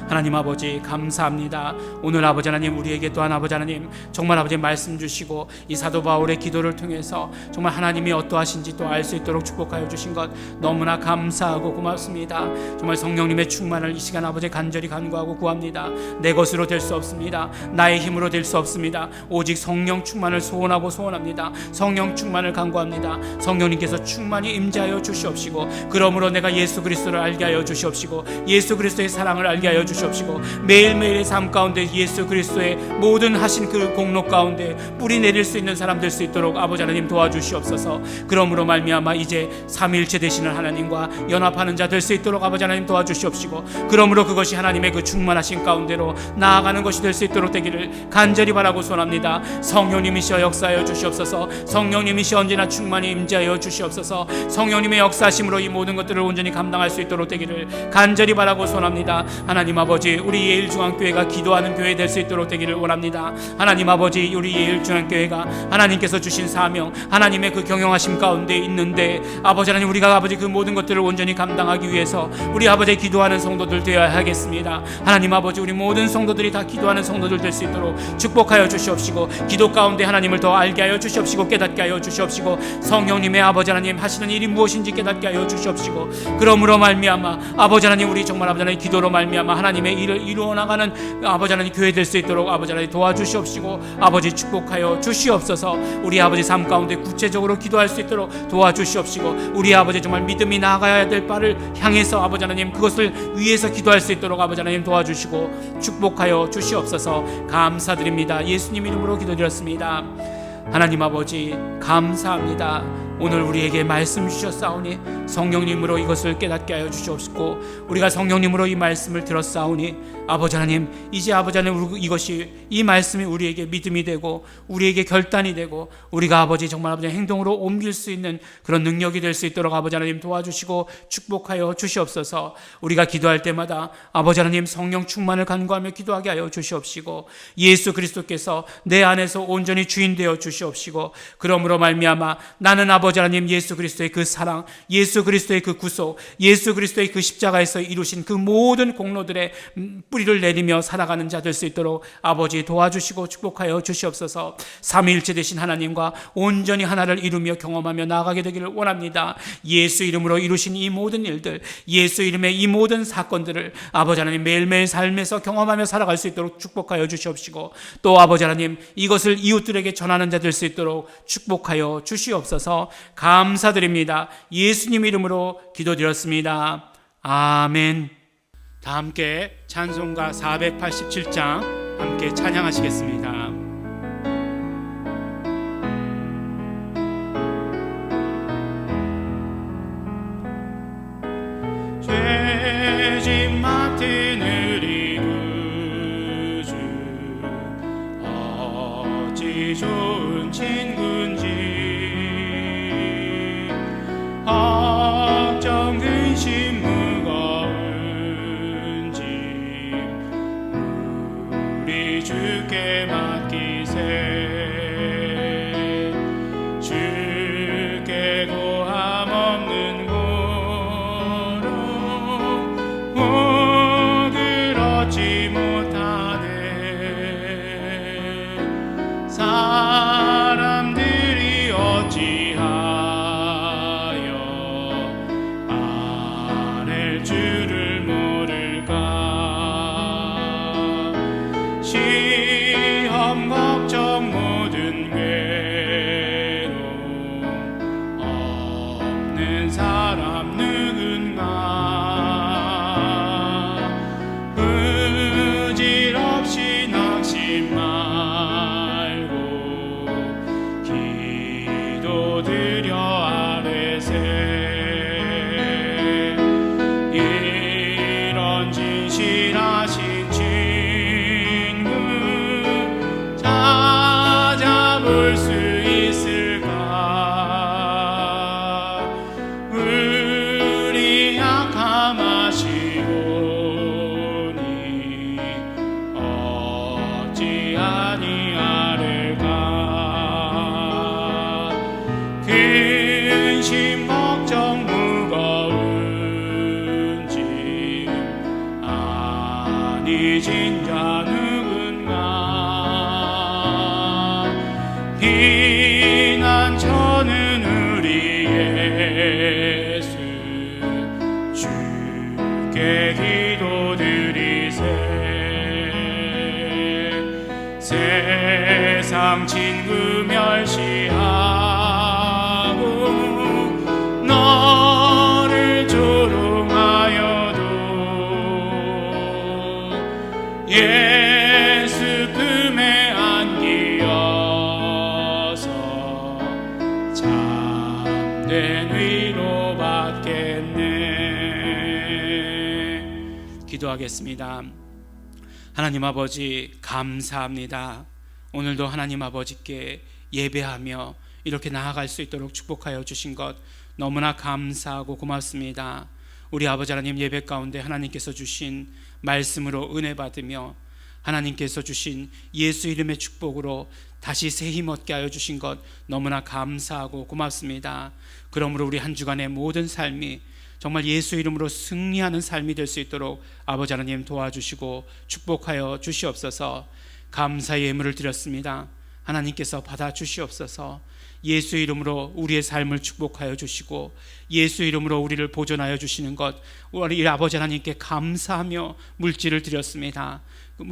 하나님 아버지 감사합니다. 오늘 아버지 하나님 우리에게 또한 아버지 하나님 정말 아버지 말씀 주시고 이 사도 바울의 기도를 통해서 정말 하나님이 어떠하신지 또 알 수 있도록 축복하여 주신 것 너무나 감사하고 고맙습니다. 정말 성령님의 충만을 이 시간 아버지 간절히 간구하고 구합니다. 내 것으로 될 수 없습니다. 나의 힘으로 될 수 없습니다. 오직 성령 충만을 소원합니다. 성령 충만을 간구합니다. 성령님께서 충만히 임재하여 주시옵시고, 그러므로 내가 예수 그리스도를 알게 하여 주시옵시고, 예수 그리스도의 사랑을 알게 하여 주시옵시고, 매일매일의 삶 가운데 예수 그리스도의 모든 하신 그 공로 가운데 뿌리 내릴 수 있는 사람 될 수 있도록 아버지 하나님 도와주시옵소서. 그러므로 말미암아 이제 삼위일체 되시는 하나님과 연합하는 자 될 수 있도록 아버지 하나님 도와주시옵시고, 그러므로 그것이 하나님의 그 충만하신 가운데로 나아가는 것이 될 수 있도록 되기를 간절히 바라고 소원합니다. 성령님이시여 역사하여 주시옵소서. 성령님이시여 언제나 충만히 임재하여 주시옵소서. 성령님의 역사하심으로 이 모든 것들을 온전히 감당할 수 있도록 되기를 간절히 바라고 소원합니다. 하나님 아버지, 우리 예일중앙교회가 기도하는 교회 될 수 있도록 되기를 원합니다. 하나님 아버지, 우리 예일중앙교회가 하나님께서 주신 사명, 하나님의 그 경영하심 가운데 있는데 아버지 하나님, 우리가 아버지 그 모든 것들을 온전히 감당하기 위해서 우리 아버지 기도하는 성도들 되어야 하겠습니다. 하나님 아버지, 우리 모든 성도들이 다 기도하는 성도들 될 수 있도록 축복하여 주시옵시고, 기도 가운데 하나님을 더 알게 하여 주시옵시고, 깨닫게 하여 주시옵시고, 성령님의 아버지 하나님 하시는 일이 무엇인지 깨닫게 하여 주시옵시고, 그러므로 말미암아 아버지 하나님, 우리 정말 아버지 하나님 기도로 말미암아 하나님의 일을 이루어 나가는 아버지 하나님 교회 될 수 있도록 아버지 하나님 도와주시옵시고, 아버지 축복하여 주시옵소서. 우리 아버지 삶 가운데 구체적으로 기도할 수 있도록 도와주시옵시고, 우리 아버지 정말 믿음이 나아가야 될 바를 향해서 아버지 하나님 그것을 위해서 기도할 수 있도록 아버지 하나님 도와주시고 축복하여 주시옵소서. 감사드립니다. 예수님 이름으로 기도드렸습니다. 하나님 아버지 감사합니다. 오늘 우리에게 말씀 주셨사오니 성령님으로 이것을 깨닫게 하여 주시옵시고, 우리가 성령님으로 이 말씀을 들었사오니 아버지 하나님, 이제 아버지 하나님 이것이, 이 말씀이 우리에게 믿음이 되고 우리에게 결단이 되고 우리가 아버지 정말 아버지 행동으로 옮길 수 있는 그런 능력이 될 수 있도록 아버지 하나님 도와주시고 축복하여 주시옵소서. 우리가 기도할 때마다 아버지 하나님 성령 충만을 간구하며 기도하게 하여 주시옵시고, 예수 그리스도께서 내 안에서 온전히 주인 되어 주시옵시고, 그러므로 말미암아 나는 아버지 아버지 하나님 예수 그리스도의 그 사랑, 예수 그리스도의 그 구속, 예수 그리스도의 그 십자가에서 이루신 그 모든 공로들의 뿌리를 내리며 살아가는 자 될 수 있도록 아버지 도와주시고 축복하여 주시옵소서. 삼위일체 되신 하나님과 온전히 하나를 이루며 경험하며 나아가게 되기를 원합니다. 예수 이름으로 이루신 이 모든 일들, 예수 이름의 이 모든 사건들을 아버지 하나님 매일매일 삶에서 경험하며 살아갈 수 있도록 축복하여 주시옵시고, 또 아버지 하나님 이것을 이웃들에게 전하는 자 될 수 있도록 축복하여 주시옵소서. 감사드립니다. 예수님 이름으로 기도드렸습니다. 아멘. 다 함께 찬송가 487장 함께 찬양하시겠습니다. 죄짐 맡은 우리 구주 어찌 좋은 친구인지 걱정 근심 무거운 짐 우리 주께 맡기세. 주께 고함 없는 고로 그렇지 못하네. 사람들이 어찌하여 아랠 줄을 모를까. 시험 걱정 모든 괴로움 없는 사람 누군가. 의질 없이 낙심 말고 기도드려 아뢰세. 이런 진실하신 친구 찾아볼 수 있을까. 우리 약함 아시오니 어찌 아니하를까. 근심 걱정 무거운 짐 아니진 자 누군가. 피난처는 우리 예수 주께 기도드리세. 세상 친구 멸시하고 너를 조롱하여도 예수 품에 안기어서 참된 위로 받겠네. 기도하겠습니다. 하나님 아버지 감사합니다. 오늘도 하나님 아버지께 예배하며 이렇게 나아갈 수 있도록 축복하여 주신 것 너무나 감사하고 고맙습니다. 우리 아버지 하나님 예배 가운데 하나님께서 주신 말씀으로 은혜 받으며 하나님께서 주신 예수 이름의 축복으로 다시 새 힘 얻게 하여 주신 것 너무나 감사하고 고맙습니다. 그러므로 우리 한 주간의 모든 삶이 정말 예수 이름으로 승리하는 삶이 될 수 있도록 아버지 하나님 도와주시고 축복하여 주시옵소서. 감사의 예물을 드렸습니다. 하나님께서 받아 주시옵소서. 예수 이름으로 우리의 삶을 축복하여 주시고 예수 이름으로 우리를 보존하여 주시는 것 우리 아버지 하나님께 감사하며 물질을 드렸습니다.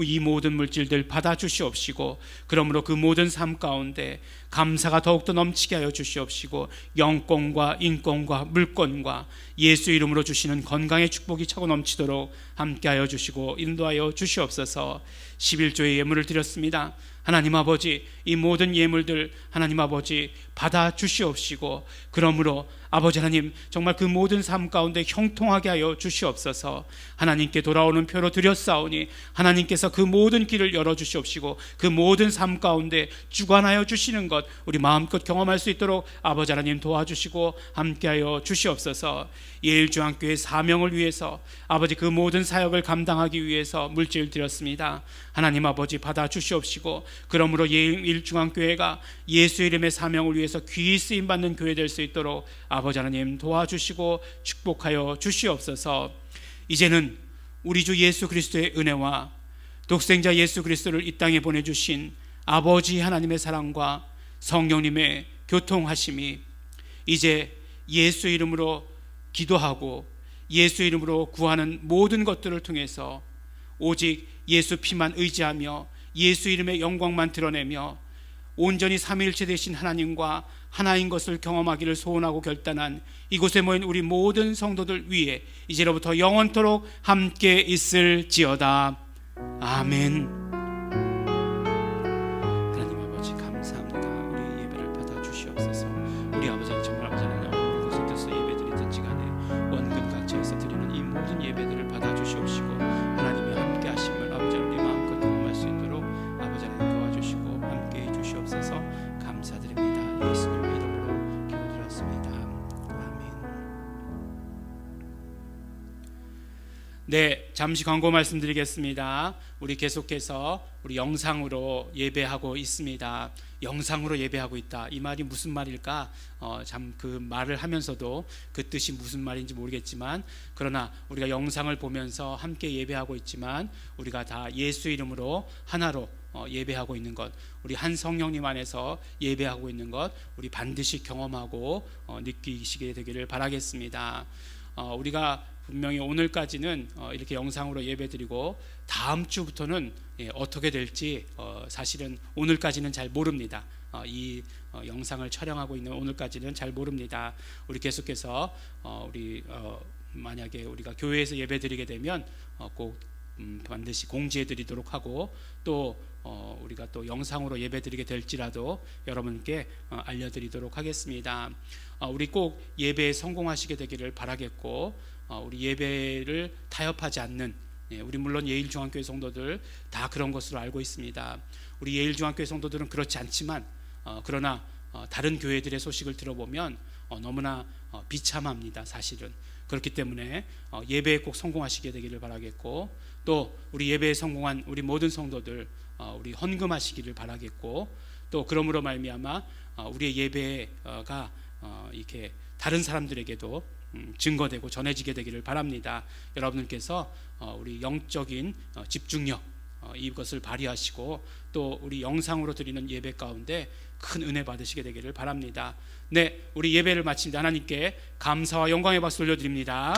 이 모든 물질들 받아 주시옵시고 그러므로 그 모든 삶 가운데 감사가 더욱더 넘치게 하여 주시옵시고 영권과 인권과 물권과 예수 이름으로 주시는 건강의 축복이 차고 넘치도록 함께하여 주시고 인도하여 주시옵소서. 11조의 예물을 드렸습니다. 하나님 아버지 이 모든 예물들 하나님 아버지 받아 주시옵시고 그러므로 아버지 하나님 정말 그 모든 삶 가운데 형통하게 하여 주시옵소서. 하나님께 돌아오는 표로 드렸사오니 하나님께서 그 모든 길을 열어주시옵시고 그 모든 삶 가운데 주관하여 주시는 것 우리 마음껏 경험할 수 있도록 아버지 하나님 도와주시고 함께하여 주시옵소서. 예일중앙교회 사명을 위해서 아버지 그 모든 사역을 감당하기 위해서 물질 드렸습니다. 하나님 아버지 받아 주시옵시고, 그러므로 예일중앙교회가 예수 이름의 사명을 위해서 귀히 쓰임 받는 교회 될 수 있도록 아버지 하나님 도와주시고 축복하여 주시옵소서. 이제는 우리 주 예수 그리스도의 은혜와 독생자 예수 그리스도를 이 땅에 보내주신 아버지 하나님의 사랑과 성령님의 교통하심이 이제 예수 이름으로 기도하고 예수 이름으로 구하는 모든 것들을 통해서 오직 예수 피만 의지하며 예수 이름의 영광만 드러내며 온전히 삼위일체 되신 하나님과 하나인 것을 경험하기를 소원하고 결단한 이곳에 모인 우리 모든 성도들 위해 이제로부터 영원토록 함께 있을지어다. 아멘. 하나님 아버지 감사합니다. 우리 예배를 받아 주시옵소서. 우리 아버지 정말 아버지 하나님 어느 곳에서 예배드리든지 간에 원금 각처에서 드리는 이 모든 예배들을 받아 주시옵시고, 하나님의 함께 하심을 아버지 우리 마음껏 경험할 수 있도록 아버지 하나님 도와주시고 함께 해 주시옵소서. 감사드립니다. 예수님의 이름으로 기도드렸습니다. 아멘. 네, 잠시 광고 말씀드리겠습니다. 우리 계속해서 우리 영상으로 예배하고 있습니다. 영상으로 예배하고 있다. 이 말이 무슨 말일까? 참 그 말을 하면서도 그 뜻이 무슨 말인지 모르겠지만, 그러나 우리가 영상을 보면서 함께 예배하고 있지만 우리가 다 예수 이름으로 하나로 예배하고 있는 것, 우리 한 성령님 안에서 예배하고 있는 것 우리 반드시 경험하고 느끼시게 되기를 바라겠습니다. 우리가 분명히 오늘까지는 이렇게 영상으로 예배드리고 다음 주부터는 어떻게 될지 사실은 오늘까지는 잘 모릅니다. 이 영상을 촬영하고 있는 오늘까지는 잘 모릅니다. 우리 계속해서 우리 만약에 우리가 교회에서 예배드리게 되면 꼭 반드시 공지해드리도록 하고, 또 우리가 또 영상으로 예배드리게 될지라도 여러분께 알려드리도록 하겠습니다. 우리 꼭 예배에 성공하시게 되기를 바라겠고, 우리 예배를 타협하지 않는, 우리 물론 예일중앙교회 성도들 다 그런 것으로 알고 있습니다. 우리 예일중앙교회 성도들은 그렇지 않지만 그러나 다른 교회들의 소식을 들어보면 너무나 비참합니다. 사실은 그렇기 때문에 예배에 꼭 성공하시게 되기를 바라겠고, 또 우리 예배에 성공한 우리 모든 성도들 우리 헌금하시기를 바라겠고, 또 그러므로 말미암아 우리의 예배가 이렇게 다른 사람들에게도 증거되고 전해지게 되기를 바랍니다. 여러분들께서 우리 영적인 집중력 이것을 발휘하시고, 또 우리 영상으로 드리는 예배 가운데 큰 은혜 받으시게 되기를 바랍니다. 네, 우리 예배를 마칩니다. 하나님께 감사와 영광의 박수 올려드립니다.